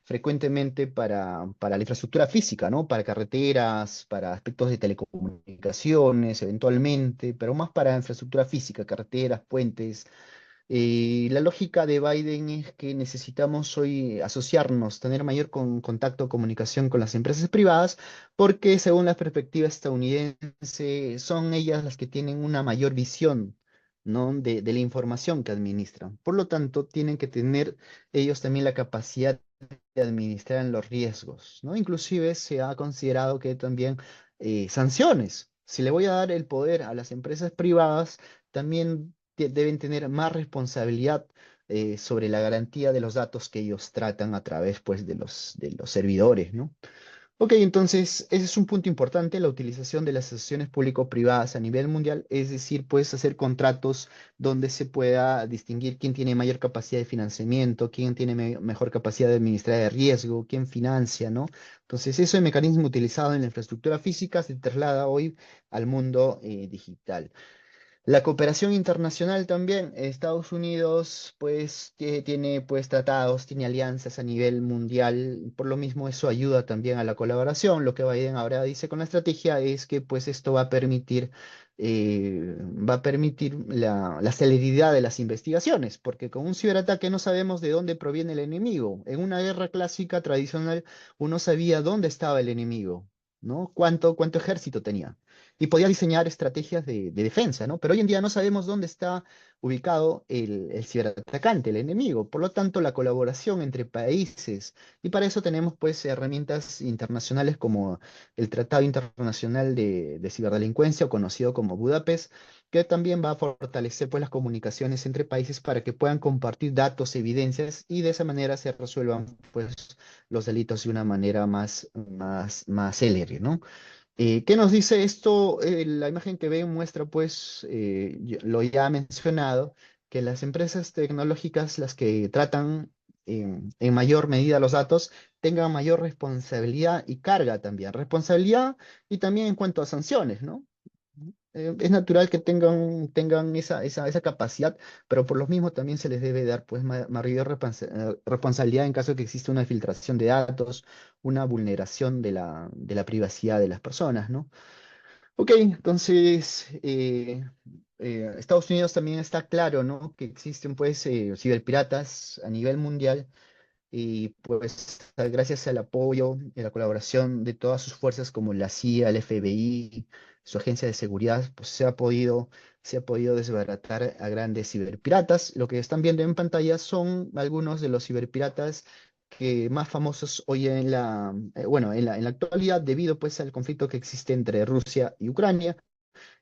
frecuentemente para la infraestructura física, ¿no? Para carreteras, para aspectos de telecomunicaciones, eventualmente, pero más para infraestructura física, carreteras, puentes. La lógica de Biden es que necesitamos hoy asociarnos, tener mayor contacto, comunicación con las empresas privadas, porque según la perspectiva estadounidense, son ellas las que tienen una mayor visión, ¿no? de la información que administran. Por lo tanto, tienen que tener ellos también la capacidad de administrar los riesgos, ¿no? Inclusive se ha considerado que también sanciones. Si le voy a dar el poder a las empresas privadas, también deben tener más responsabilidad sobre la garantía de los datos que ellos tratan a través, pues, de los servidores, ¿no? Ok, entonces ese es un punto importante, la utilización de las asociaciones público-privadas a nivel mundial, es decir, puedes hacer contratos donde se pueda distinguir quién tiene mayor capacidad de financiamiento, quién tiene mejor capacidad de administrar el riesgo, quién financia, ¿no? Entonces, ese mecanismo utilizado en la infraestructura física se traslada hoy al mundo digital. La cooperación internacional también. Estados Unidos pues tiene pues tratados, tiene alianzas a nivel mundial. Por lo mismo eso ayuda también a la colaboración. Lo que Biden ahora dice con la estrategia es que pues esto va a permitir la celeridad de las investigaciones, porque con un ciberataque no sabemos de dónde proviene el enemigo. En una guerra clásica tradicional uno sabía dónde estaba el enemigo, ¿no? Cuánto ejército tenía y podía diseñar estrategias de defensa, ¿no? Pero hoy en día no sabemos dónde está ubicado el ciberatacante, el enemigo. Por lo tanto, la colaboración entre países, y para eso tenemos pues herramientas internacionales como el Tratado Internacional de Ciberdelincuencia, o conocido como Budapest, que también va a fortalecer pues las comunicaciones entre países para que puedan compartir datos, evidencias, y de esa manera se resuelvan pues los delitos de una manera más célere, ¿no? ¿Qué nos dice esto? La imagen que ven muestra, pues, lo ya mencionado, que las empresas tecnológicas, las que tratan en mayor medida los datos, tengan mayor responsabilidad y carga también. Responsabilidad y también en cuanto a sanciones, ¿no? Es natural que tengan esa capacidad, pero por lo mismo también se les debe dar pues mayor responsabilidad en caso de que exista una filtración de datos, una vulneración de la privacidad de las personas, ¿no? Ok, entonces Estados Unidos también está claro, ¿no? Que existen pues ciberpiratas a nivel mundial y pues gracias al apoyo y a la colaboración de todas sus fuerzas como la CIA, el FBI, su agencia de seguridad, pues se ha podido se ha podido desbaratar a grandes ciberpiratas. Lo que están viendo en pantalla son algunos de los ciberpiratas que más famosos hoy bueno, en la actualidad, debido pues al conflicto que existe entre Rusia y Ucrania.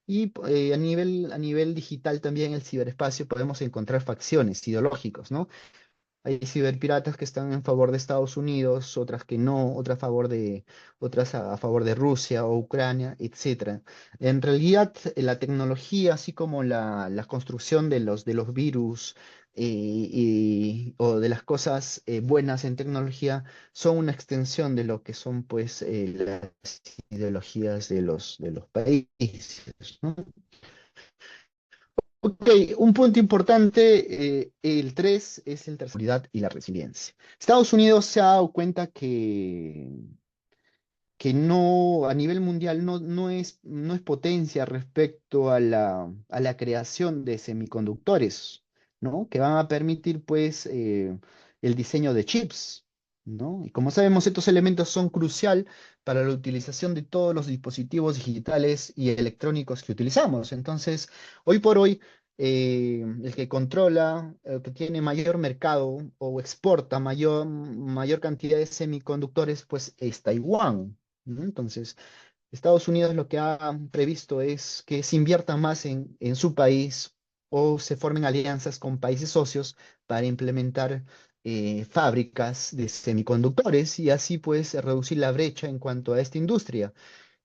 Y a nivel digital también, el ciberespacio, podemos encontrar facciones ideológicas, ¿no? Hay ciberpiratas que están en favor de Estados Unidos, otras que no, otras a favor de Rusia o Ucrania, etcétera. En realidad, la tecnología, así como la construcción de los virus o de las cosas buenas en tecnología, son una extensión de lo que son, pues, las ideologías de los países, ¿no? Ok, un punto importante, el 3 es el tercera seguridad y la resiliencia. Estados Unidos se ha dado cuenta que no, a nivel mundial no es potencia respecto a la creación de semiconductores, ¿no? Que van a permitir, pues, el diseño de chips, ¿no? Y como sabemos, estos elementos son crucial para la utilización de todos los dispositivos digitales y electrónicos que utilizamos. Entonces, hoy por hoy, el que controla, el que tiene mayor mercado o exporta mayor cantidad de semiconductores, pues es Taiwán, ¿no? Entonces, Estados Unidos lo que ha previsto es que se invierta más en su país o se formen alianzas con países socios para implementar fábricas de semiconductores y así pues reducir la brecha en cuanto a esta industria.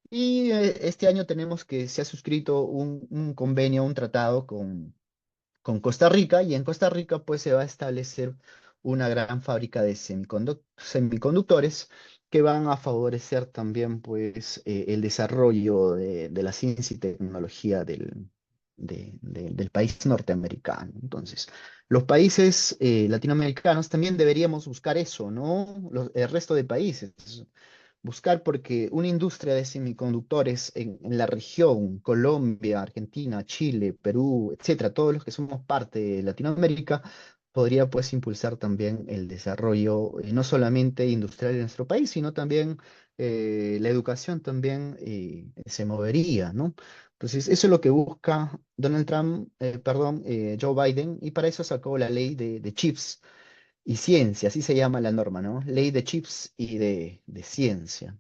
Y este año tenemos que se ha suscrito un convenio, un tratado con Costa Rica, y en Costa Rica pues se va a establecer una gran fábrica de semiconductores que van a favorecer también pues el desarrollo de la ciencia y tecnología del país norteamericano. Entonces, los países latinoamericanos también deberíamos buscar eso, ¿no? El resto de países. Buscar porque una industria de semiconductores en la región, Colombia, Argentina, Chile, Perú, etcétera, todos los que somos parte de Latinoamérica, podría pues impulsar también el desarrollo no solamente industrial de nuestro país, sino también la educación también se movería, ¿no? Entonces, eso es lo que busca Donald Trump, perdón, Joe Biden, y para eso sacó la ley de chips y ciencia, así se llama la norma, ¿no? Ley de chips y de ciencia.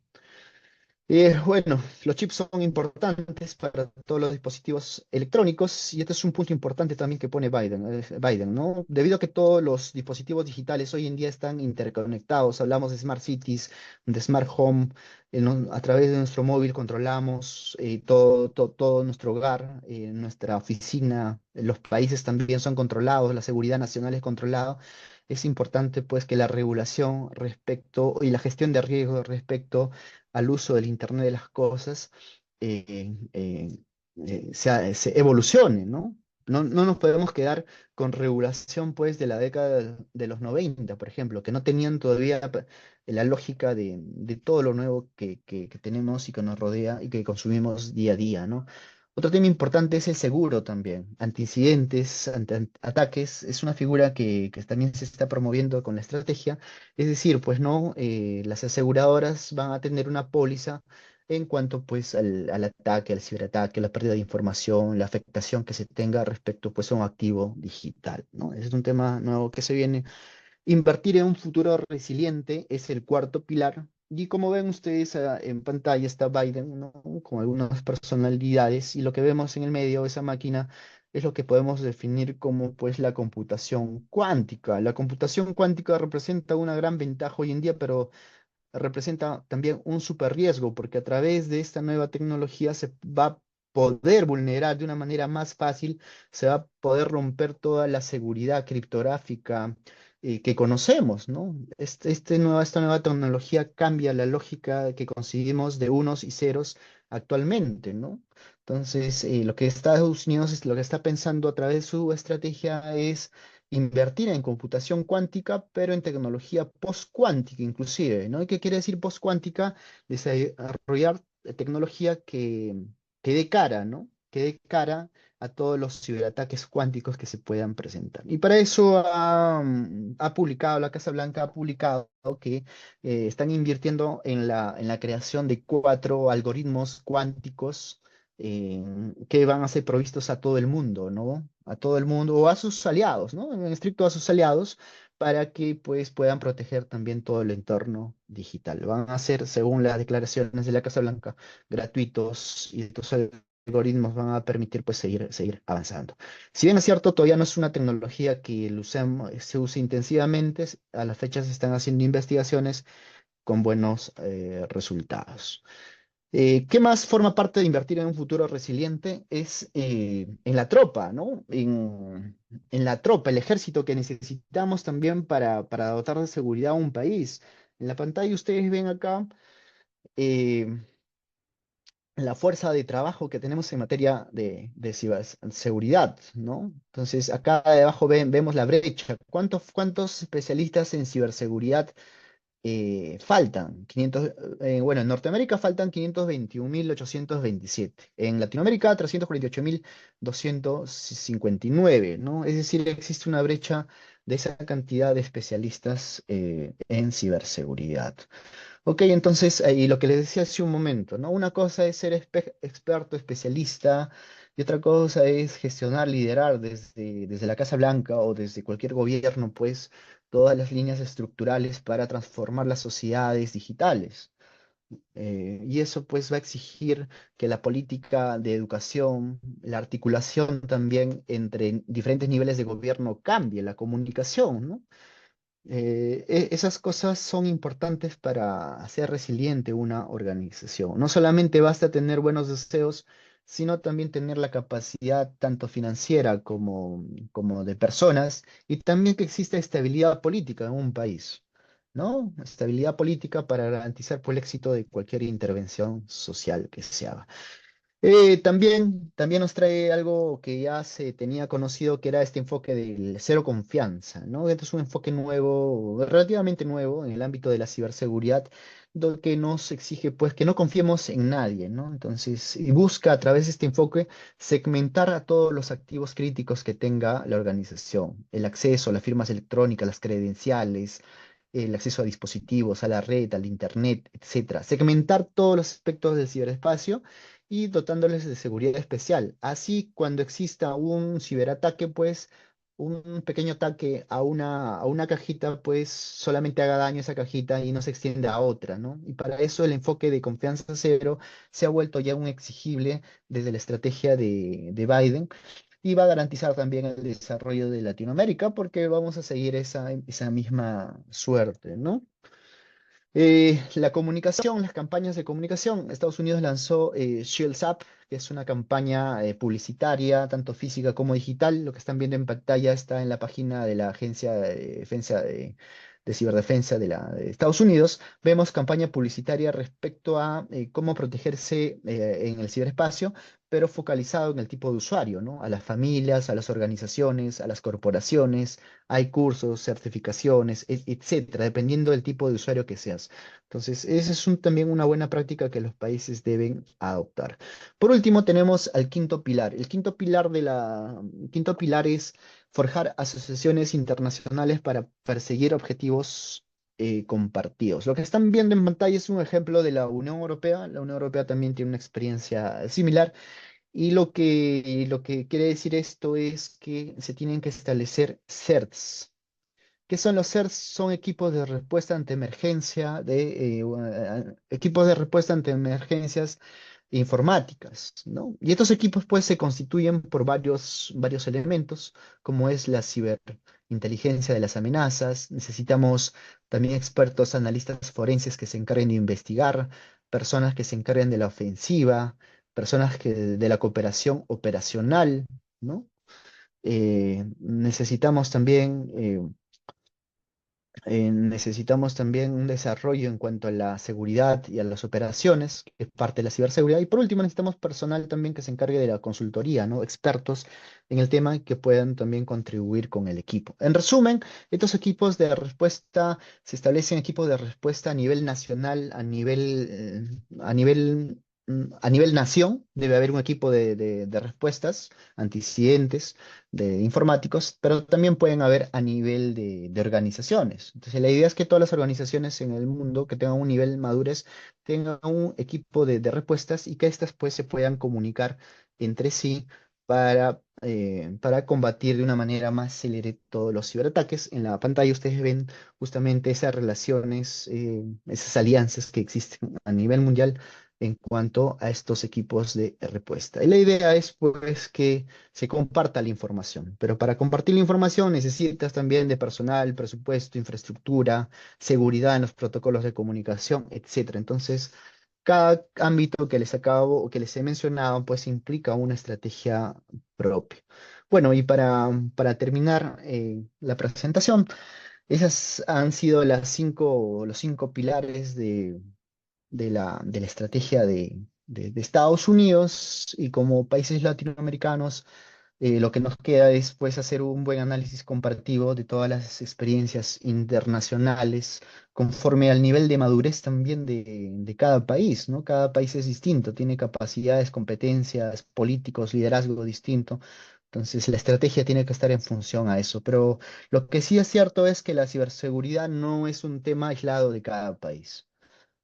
Bueno, los chips son importantes para todos los dispositivos electrónicos y este es un punto importante también que pone Biden, ¿no? Debido a que todos los dispositivos digitales hoy en día están interconectados, hablamos de smart cities, de smart home, a través de nuestro móvil controlamos todo nuestro hogar, nuestra oficina, los países también son controlados, la seguridad nacional es controlada. Es importante pues que la regulación respecto y la gestión de riesgos respecto al uso del Internet de las cosas se evolucione, ¿no? No nos podemos quedar con regulación, pues, de la década de los 90, por ejemplo, que no tenían todavía la lógica de todo lo nuevo que tenemos y que nos rodea y que consumimos día a día, ¿no? Otro tema importante es el seguro también. Antiincidentes, ataques, es una figura que también se está promoviendo con la estrategia. Es decir, pues no, las aseguradoras van a tener una póliza en cuanto pues al ataque, al ciberataque, la pérdida de información, la afectación que se tenga respecto pues a un activo digital, ¿no? Ese es un tema nuevo que se viene. Invertir en un futuro resiliente es el cuarto pilar. Y como ven ustedes en pantalla está Biden, ¿no? Con algunas personalidades y lo que vemos en el medio de esa máquina es lo que podemos definir como pues la computación cuántica. La computación cuántica representa una gran ventaja hoy en día, pero representa también un super riesgo porque a través de esta nueva tecnología se va a poder vulnerar de una manera más fácil, se va a poder romper toda la seguridad criptográfica que conocemos, ¿no? Esta nueva tecnología cambia la lógica que conseguimos de unos y ceros actualmente, ¿no? Entonces, lo que Estados Unidos lo que está pensando a través de su estrategia es invertir en computación cuántica, pero en tecnología post-cuántica inclusive, ¿no? ¿Y qué quiere decir post-cuántica? Desarrollar tecnología que dé cara, ¿no? Que dé cara a todos los ciberataques cuánticos que se puedan presentar. Y para eso ha publicado, la Casa Blanca ha publicado que están invirtiendo en la creación de 4 algoritmos cuánticos eh, que van a ser provistos a todo el mundo, ¿no? A todo el mundo o a sus aliados, ¿no? En estricto a sus aliados para que pues puedan proteger también todo el entorno digital. Van a ser, según las declaraciones de la Casa Blanca, gratuitos y estos algoritmos van a permitir pues seguir avanzando. Si bien es cierto, todavía no es una tecnología que se use intensivamente, a las fechas se están haciendo investigaciones con buenos resultados. ¿Qué más forma parte de invertir en un futuro resiliente? Es en la tropa, ¿no? En la tropa, el ejército que necesitamos también para dotar de seguridad a un país. En la pantalla ustedes ven acá eh, la fuerza de trabajo que tenemos en materia de ciberseguridad, ¿no? Entonces, acá debajo vemos la brecha. ¿Cuántos especialistas en ciberseguridad faltan 500, bueno, en Norteamérica faltan 521.827, en Latinoamérica 348.259, ¿no? Es decir, existe una brecha de esa cantidad de especialistas en ciberseguridad. Ok, entonces, y lo que les decía hace un momento, ¿no? Una cosa es ser experto, especialista, y otra cosa es gestionar, liderar desde la Casa Blanca o desde cualquier gobierno, pues, todas las líneas estructurales para transformar las sociedades digitales. Y eso, pues, va a exigir que la política de educación, la articulación también entre diferentes niveles de gobierno cambie, la comunicación, ¿no? Esas cosas son importantes para hacer resiliente una organización. No solamente basta tener buenos deseos, sino también tener la capacidad tanto financiera como de personas y también que exista estabilidad política en un país, ¿no? Estabilidad política para garantizar pues, el éxito de cualquier intervención social que se haga. También nos trae algo que ya se tenía conocido, que era este enfoque del cero confianza, ¿no? Este es un enfoque nuevo, relativamente nuevo en el ámbito de la ciberseguridad, que nos exige, pues, que no confiemos en nadie, ¿no? Entonces, y busca a través de este enfoque segmentar a todos los activos críticos que tenga la organización, el acceso a las firmas electrónicas, las credenciales, el acceso a dispositivos, a la red, al internet, etcétera. Segmentar todos los aspectos del ciberespacio y dotándoles de seguridad especial. Así, cuando exista un ciberataque, pues un pequeño ataque a una cajita, pues solamente haga daño a esa cajita y no se extienda a otra, ¿no? Y para eso el enfoque de confianza cero se ha vuelto ya un exigible desde la estrategia de Biden y va a garantizar también el desarrollo de Latinoamérica porque vamos a seguir esa misma suerte, ¿no? La comunicación, las campañas de comunicación. Estados Unidos lanzó Shields Up, que es una campaña publicitaria, tanto física como digital. Lo que están viendo en pantalla está en la página de la Agencia de Defensa de Ciberdefensa de Estados Unidos. Vemos campaña publicitaria respecto a cómo protegerse en el ciberespacio, pero focalizado en el tipo de usuario, ¿no? A las familias, a las organizaciones, a las corporaciones. Hay cursos, certificaciones, etcétera, dependiendo del tipo de usuario que seas. Entonces, esa es también una buena práctica que los países deben adoptar. Por último, tenemos al quinto pilar. El quinto pilar es forjar asociaciones internacionales para perseguir objetivos compartidos. Lo que están viendo en pantalla es un ejemplo de la Unión Europea. La Unión Europea también tiene una experiencia similar y lo que quiere decir esto es que se tienen que establecer CERTs. ¿Qué son los CERTs? Son equipos de respuesta ante emergencia, equipos de respuesta ante emergencias informáticas, ¿no? Y estos equipos pues se constituyen por varios elementos, como es la ciberinteligencia de las amenazas. Necesitamos también expertos analistas forenses que se encarguen de investigar, personas que se encarguen de la ofensiva, personas de la cooperación operacional, ¿no? Necesitamos también un desarrollo en cuanto a la seguridad y a las operaciones, que es parte de la ciberseguridad. Y por último, necesitamos personal también que se encargue de la consultoría, ¿no? Expertos en el tema que puedan también contribuir con el equipo. En resumen, estos equipos de respuesta, se establecen equipos de respuesta a nivel nacional, a nivel a nivel nación debe haber un equipo de respuestas, antiincidentes, de informáticos, pero también pueden haber a nivel de organizaciones. Entonces, la idea es que todas las organizaciones en el mundo que tengan un nivel de madurez tengan un equipo de respuestas y que éstas pues se puedan comunicar entre sí para combatir de una manera más célere todos los ciberataques. En la pantalla ustedes ven justamente esas relaciones, esas alianzas que existen a nivel mundial en cuanto a estos equipos de respuesta. Y la idea es pues que se comparta la información, pero para compartir la información necesitas también de personal, presupuesto, infraestructura, seguridad en los protocolos de comunicación, etcétera. Entonces, cada ámbito que les acabo o que les he mencionado pues implica una estrategia propia. Bueno, y para terminar la presentación, esas han sido los cinco pilares de la estrategia de Estados Unidos y como países latinoamericanos, lo que nos queda es pues hacer un buen análisis comparativo de todas las experiencias internacionales conforme al nivel de madurez también de cada país, ¿no? Cada país es distinto, tiene capacidades, competencias, políticos, liderazgo distinto. Entonces, la estrategia tiene que estar en función a eso. Pero lo que sí es cierto es que la ciberseguridad no es un tema aislado de cada país.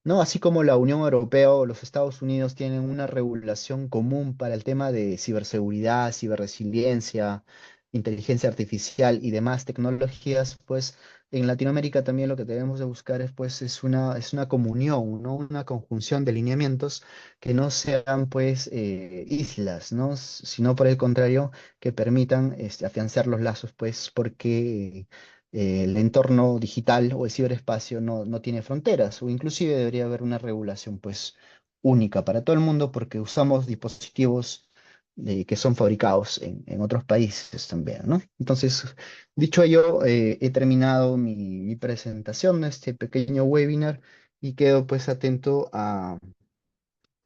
¿No? Así como la Unión Europea o los Estados Unidos tienen una regulación común para el tema de ciberseguridad, ciberresiliencia, inteligencia artificial y demás tecnologías, pues en Latinoamérica también lo que debemos de buscar es una comunión, ¿no? Una conjunción de lineamientos que no sean pues islas, ¿no? Sino por el contrario, que permitan afianzar los lazos, pues porque el entorno digital o el ciberespacio no tiene fronteras, o inclusive debería haber una regulación pues única para todo el mundo porque usamos dispositivos que son fabricados en otros países también, ¿no? Entonces, dicho ello, he terminado mi presentación de este pequeño webinar y quedo pues atento a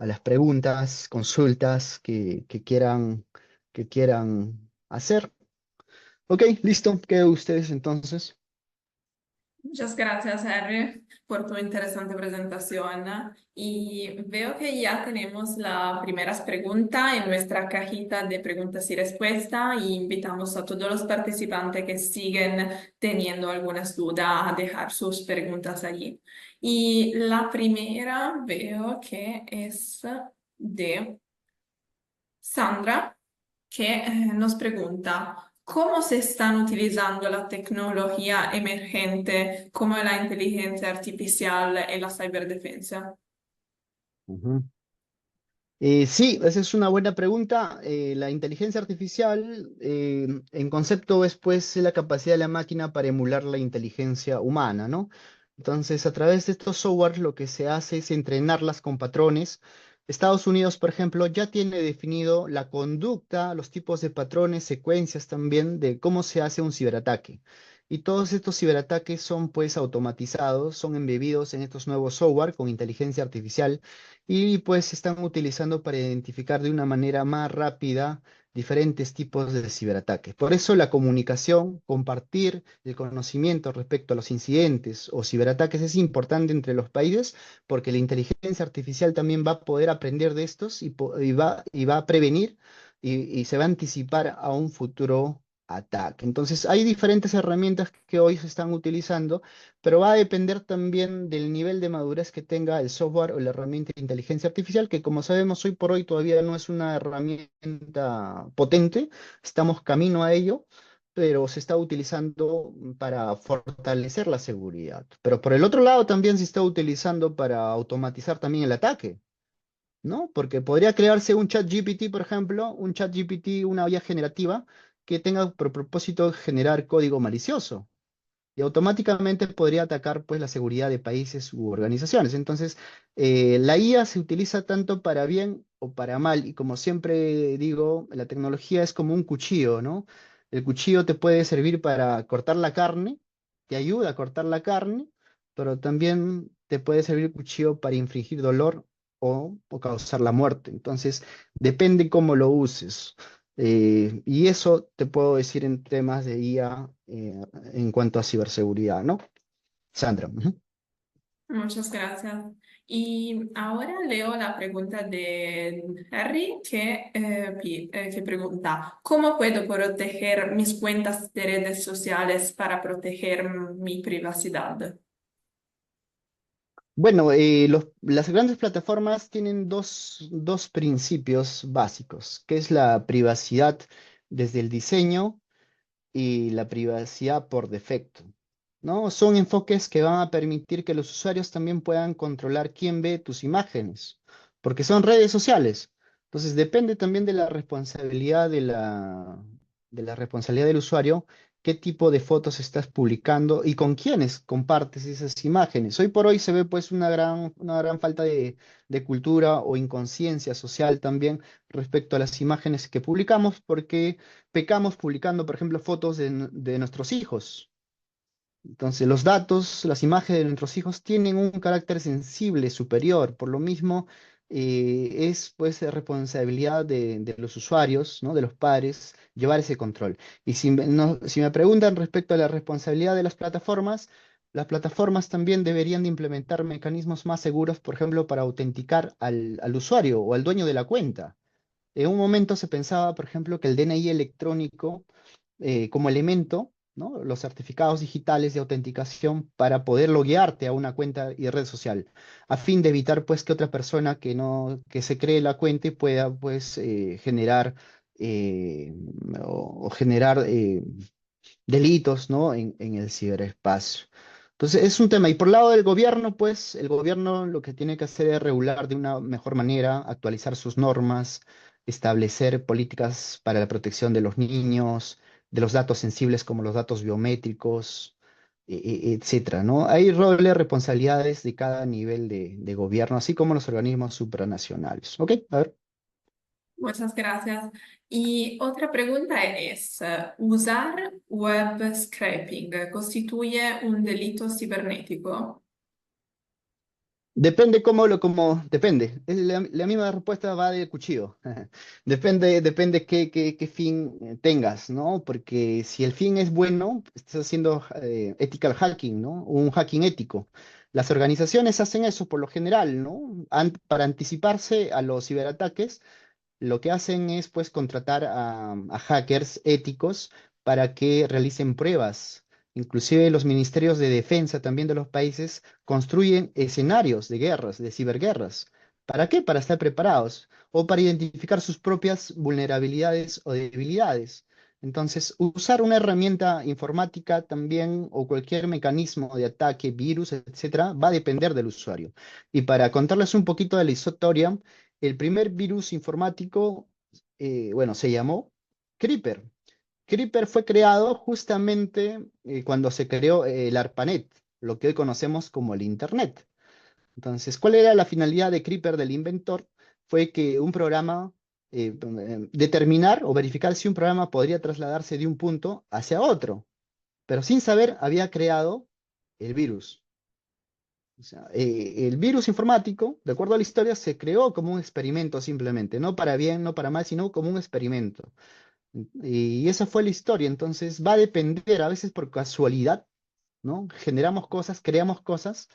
las preguntas, consultas que quieran hacer. Ok, listo, quedo ustedes entonces. Muchas gracias, Henry, por tu interesante presentación. Y veo que ya tenemos las primeras preguntas en nuestra cajita de preguntas y respuestas y invitamos a todos los participantes que siguen teniendo algunas dudas a dejar sus preguntas allí. Y la primera veo que es de Sandra, que nos pregunta, ¿cómo se están utilizando la tecnología emergente como la inteligencia artificial y la ciberdefensa? Ujú. Sí, esa es una buena pregunta. La inteligencia artificial, en concepto, es pues la capacidad de la máquina para emular la inteligencia humana, ¿no? Entonces, a través de estos softwares lo que se hace es entrenarlas con patrones. Estados Unidos, por ejemplo, ya tiene definido la conducta, los tipos de patrones, secuencias también de cómo se hace un ciberataque. Y todos estos ciberataques son pues automatizados, son embebidos en estos nuevos software con inteligencia artificial y pues se están utilizando para identificar de una manera más rápida diferentes tipos de ciberataques. Por eso la comunicación, compartir el conocimiento respecto a los incidentes o ciberataques es importante entre los países porque la inteligencia artificial también va a poder aprender de estos y va a prevenir y se va a anticipar a un futuro ataque. Entonces, hay diferentes herramientas que hoy se están utilizando, pero va a depender también del nivel de madurez que tenga el software o la herramienta de inteligencia artificial, que como sabemos hoy por hoy todavía no es una herramienta potente, estamos camino a ello, pero se está utilizando para fortalecer la seguridad. Pero por el otro lado también se está utilizando para automatizar también el ataque. ¿No? Porque podría crearse un chat GPT, por ejemplo, un chat GPT, una IA generativa, que tenga por propósito generar código malicioso y automáticamente podría atacar pues la seguridad de países u organizaciones. Entonces, la IA se utiliza tanto para bien o para mal y como siempre digo, la tecnología es como un cuchillo, ¿no? El cuchillo te puede servir para cortar la carne, te ayuda a cortar la carne, pero también te puede servir el cuchillo para infligir dolor o causar la muerte. Entonces, depende cómo lo uses. Y eso te puedo decir en temas de IA en cuanto a ciberseguridad, ¿no? Sandra. Ujú. Muchas gracias. Y ahora leo la pregunta de Harry que pregunta, ¿cómo puedo proteger mis cuentas de redes sociales para proteger mi privacidad? Bueno, las grandes plataformas tienen dos principios básicos, que es la privacidad desde el diseño y la privacidad por defecto, ¿no? Son enfoques que van a permitir que los usuarios también puedan controlar quién ve tus imágenes, porque son redes sociales. Entonces depende también de la responsabilidad de la responsabilidad del usuario, qué tipo de fotos estás publicando y con quiénes compartes esas imágenes. Hoy por hoy se ve pues una gran falta de cultura o inconsciencia social también respecto a las imágenes que publicamos, porque pecamos publicando, por ejemplo, fotos de nuestros hijos. Entonces, los datos, las imágenes de nuestros hijos tienen un carácter sensible superior. Por lo mismo, es pues responsabilidad de los usuarios, ¿no? De los padres, llevar ese control. Y si me preguntan respecto a la responsabilidad de las plataformas también deberían de implementar mecanismos más seguros, por ejemplo, para autenticar al usuario o al dueño de la cuenta. En un momento se pensaba, por ejemplo, que el DNI electrónico como elemento, ¿no? Los certificados digitales de autenticación para poder loguearte a una cuenta y red social, a fin de evitar pues que otra persona que no, que se cree la cuenta y pueda pues generar eh, o generar delitos, ¿no? En el ciberespacio. Entonces, es un tema. Y por el lado del gobierno, pues, el gobierno lo que tiene que hacer es regular de una mejor manera, actualizar sus normas, establecer políticas para la protección de los niños, de los datos sensibles como los datos biométricos, etcétera, ¿no? Hay roles, responsabilidades de cada nivel de gobierno, así como los organismos supranacionales. ¿Ok? A ver. Muchas gracias. Y otra pregunta es, ¿usar web scraping constituye un delito cibernético? Depende depende. La misma respuesta va del cuchillo. Depende qué fin tengas, ¿no? Porque si el fin es bueno, estás haciendo ethical hacking, ¿no? Un hacking ético. Las organizaciones hacen eso por lo general, ¿no? Para anticiparse a los ciberataques, lo que hacen es pues contratar a hackers éticos para que realicen pruebas. Inclusive los ministerios de defensa también de los países construyen escenarios de guerras, de ciberguerras. ¿Para qué? Para estar preparados o para identificar sus propias vulnerabilidades o debilidades. Entonces, usar una herramienta informática también o cualquier mecanismo de ataque, virus, etcétera, va a depender del usuario. Y para contarles un poquito de la historia, el primer virus informático, bueno, se llamó Creeper. Creeper fue creado justamente cuando se creó el ARPANET, lo que hoy conocemos como el Internet. Entonces, ¿cuál era la finalidad de Creeper del inventor? Fue que un programa, determinar o verificar si un programa podría trasladarse de un punto hacia otro, pero sin saber había creado el virus. O sea, el virus informático, de acuerdo a la historia, se creó como un experimento simplemente, no para bien, no para mal, sino como un experimento. Y esa fue la historia. Entonces va a depender, a veces por casualidad, ¿no? Generamos cosas, creamos cosas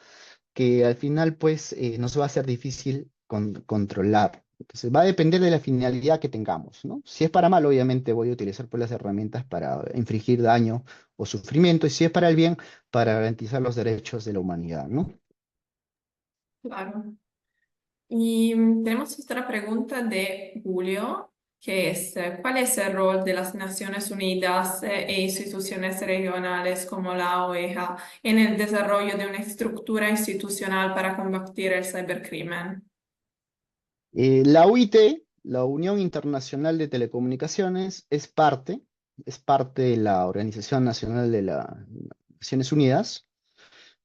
que al final, pues, nos va a ser difícil controlar. Entonces va a depender de la finalidad que tengamos, ¿no? Si es para mal, obviamente voy a utilizar pues, las herramientas para infligir daño o sufrimiento, y si es para el bien, para garantizar los derechos de la humanidad, ¿no? Claro. Y tenemos otra pregunta de Julio, que es, ¿cuál es el rol de las Naciones Unidas e instituciones regionales como la OEA en el desarrollo de una estructura institucional para combatir el cibercrimen? La UIT, la Unión Internacional de Telecomunicaciones, es parte de la Organización Nacional de las Naciones Unidas.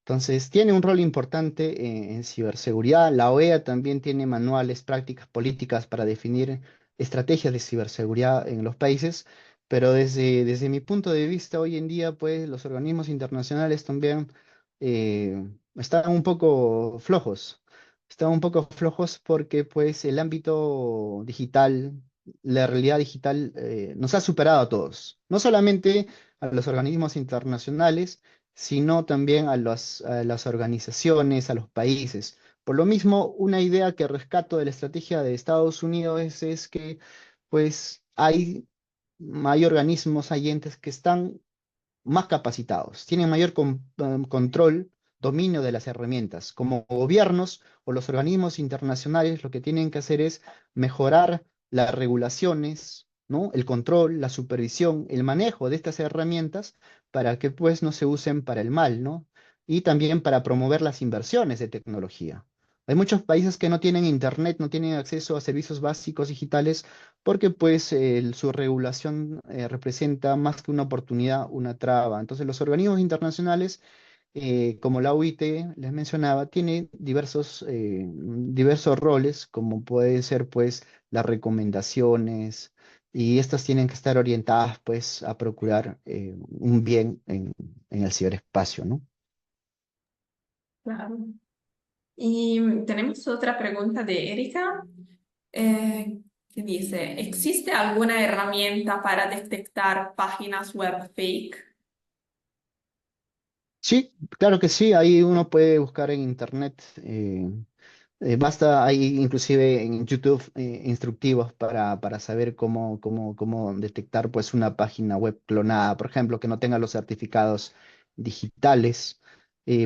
Entonces, tiene un rol importante en ciberseguridad. La OEA también tiene manuales, prácticas políticas para definir estrategias de ciberseguridad en los países, pero desde mi punto de vista, hoy en día, pues, los organismos internacionales también están un poco flojos. Están un poco flojos porque, pues, el ámbito digital, la realidad digital, nos ha superado a todos. No solamente a los organismos internacionales, sino también a las organizaciones, a los países, Por lo mismo, una idea que rescato de la estrategia de Estados Unidos es que pues hay organismos, hay entes que están más capacitados, tienen mayor control, dominio de las herramientas. Como gobiernos o los organismos internacionales, lo que tienen que hacer es mejorar las regulaciones, ¿no? El control, la supervisión, el manejo de estas herramientas para que pues no se usen para el mal, ¿no? Y también para promover las inversiones de tecnología. Hay muchos países que no tienen internet, no tienen acceso a servicios básicos digitales porque pues su regulación representa más que una oportunidad, una traba. Entonces los organismos internacionales, como la OIT, les mencionaba, tiene diversos roles, como puede ser pues las recomendaciones, y estas tienen que estar orientadas pues a procurar un bien en el ciberespacio, ¿no? Claro. Y tenemos otra pregunta de Erika, que dice, ¿existe alguna herramienta para detectar páginas web fake? Sí, claro que sí, ahí uno puede buscar en internet. Basta, hay inclusive en YouTube instructivos para saber cómo detectar pues, una página web clonada, por ejemplo, que no tenga los certificados digitales.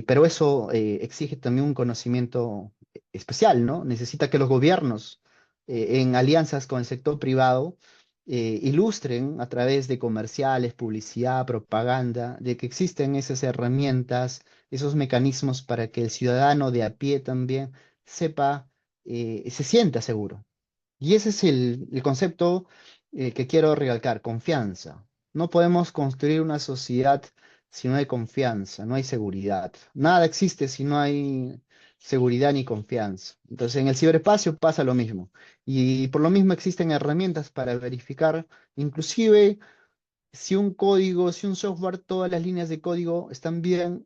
Pero eso exige también un conocimiento especial, ¿no? Necesita que los gobiernos, en alianzas con el sector privado, ilustren a través de comerciales, publicidad, propaganda, de que existen esas herramientas, esos mecanismos para que el ciudadano de a pie también sepa, se sienta seguro. Y ese es el concepto que quiero recalcar, confianza. No podemos construir una sociedad si no hay confianza, no hay seguridad. Nada existe si no hay seguridad ni confianza. Entonces, en el ciberespacio pasa lo mismo. Y por lo mismo existen herramientas para verificar, inclusive si un código, si un software, todas las líneas de código están bien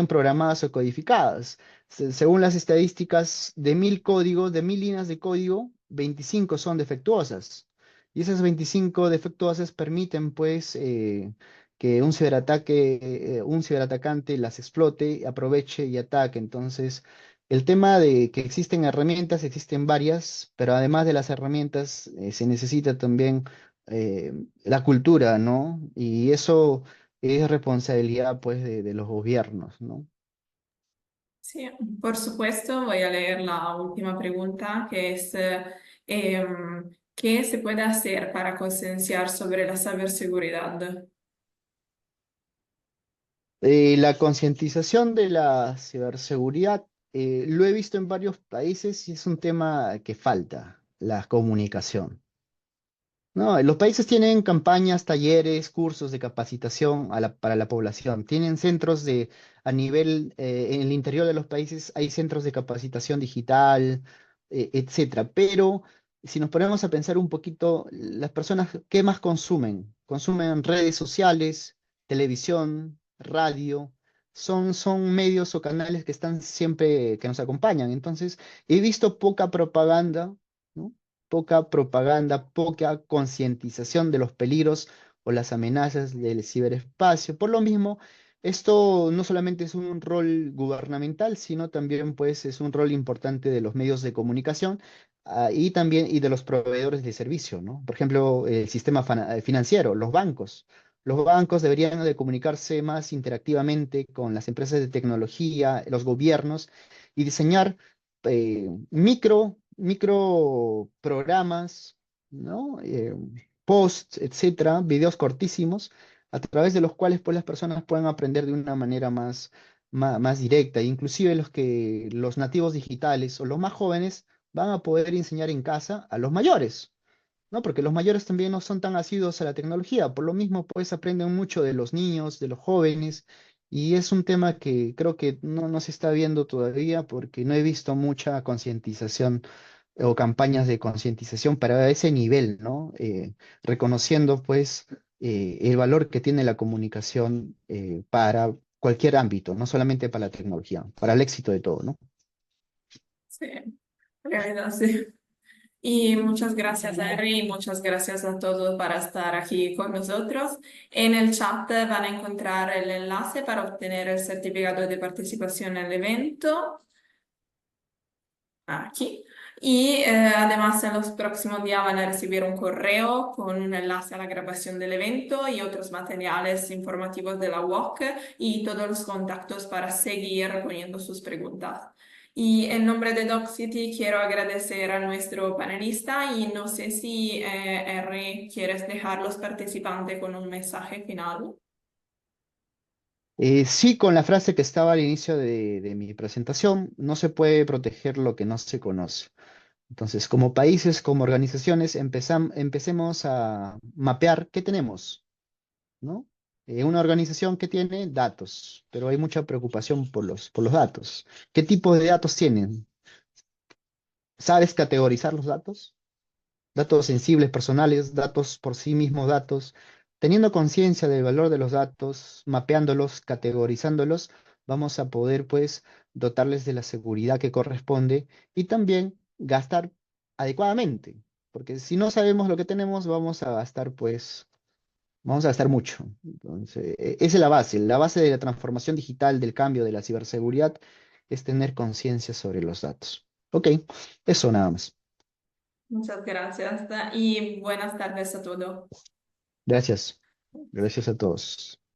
programadas o codificadas. Según las estadísticas, de 1000 códigos, de 1000 líneas de código, 25 son defectuosas. Y esas 25 defectuosas permiten, pues, que un ciberatacante las explote, aproveche y ataque. Entonces, el tema de que existen herramientas, existen varias, pero además de las herramientas, se necesita también eh, la cultura, ¿no? Y eso es responsabilidad, pues, de los gobiernos, ¿no? Sí, por supuesto, voy a leer la última pregunta, que es, ¿qué se puede hacer para concienciar sobre la ciberseguridad? La concientización de la ciberseguridad, lo he visto en varios países y es un tema que falta, la comunicación. No, los países tienen campañas, talleres, cursos de capacitación para la población. Tienen centros a nivel, en el interior de los países hay centros de capacitación digital, etcétera. Pero si nos ponemos a pensar un poquito, las personas, ¿qué más consumen? Consumen redes sociales, televisión, radio. Son medios o canales que están siempre, que nos acompañan. Entonces, he visto poca propaganda, ¿no? Poca propaganda, poca concientización de los peligros o las amenazas del ciberespacio. Por lo mismo, esto no solamente es un rol gubernamental, sino también pues es un rol importante de los medios de comunicación, y también y de los proveedores de servicio, ¿no? Por ejemplo, el sistema financiero, los bancos. Los bancos deberían de comunicarse más interactivamente con las empresas de tecnología, los gobiernos y diseñar micro programas, ¿no? Posts, etcétera, videos cortísimos, a través de los cuales pues, las personas puedan aprender de una manera más directa. Inclusive los nativos digitales o los más jóvenes van a poder enseñar en casa a los mayores, ¿no? Porque los mayores también no son tan asiduos a la tecnología, por lo mismo pues aprenden mucho de los niños, de los jóvenes, y es un tema que creo que no se está viendo todavía porque no he visto mucha concientización o campañas de concientización para ese nivel, ¿no? Reconociendo pues el valor que tiene la comunicación para cualquier ámbito, no solamente para la tecnología, para el éxito de todo, ¿no? Sí, en realidad sí. Y muchas gracias, Henry, y muchas gracias a todos para estar aquí con nosotros. En el chat van a encontrar el enlace para obtener el certificado de participación en el evento. aquí. Y además en los próximos días van a recibir un correo con un enlace a la grabación del evento y otros materiales informativos de la UOC y todos los contactos para seguir poniendo sus preguntas. Y en nombre de Doxity quiero agradecer a nuestro panelista y no sé si R, quieres dejar los participantes con un mensaje final. Sí, con la frase que estaba al inicio de mi presentación, no se puede proteger lo que no se conoce. Entonces, como países, como organizaciones, empecemos a mapear qué tenemos, ¿no? Una organización que tiene datos, pero hay mucha preocupación por los datos. ¿Qué tipo de datos tienen? ¿Sabes categorizar los datos? Datos sensibles, personales, datos por sí mismos, datos. Teniendo conciencia del valor de los datos, mapeándolos, categorizándolos, vamos a poder, pues, dotarles de la seguridad que corresponde y también gastar adecuadamente. Porque si no sabemos lo que tenemos, vamos a gastar, pues, vamos a gastar mucho. Entonces, esa es la base de la transformación digital, del cambio, de la ciberseguridad, es tener conciencia sobre los datos. Ok, eso nada más. Muchas gracias y buenas tardes a todos. Gracias. Gracias a todos.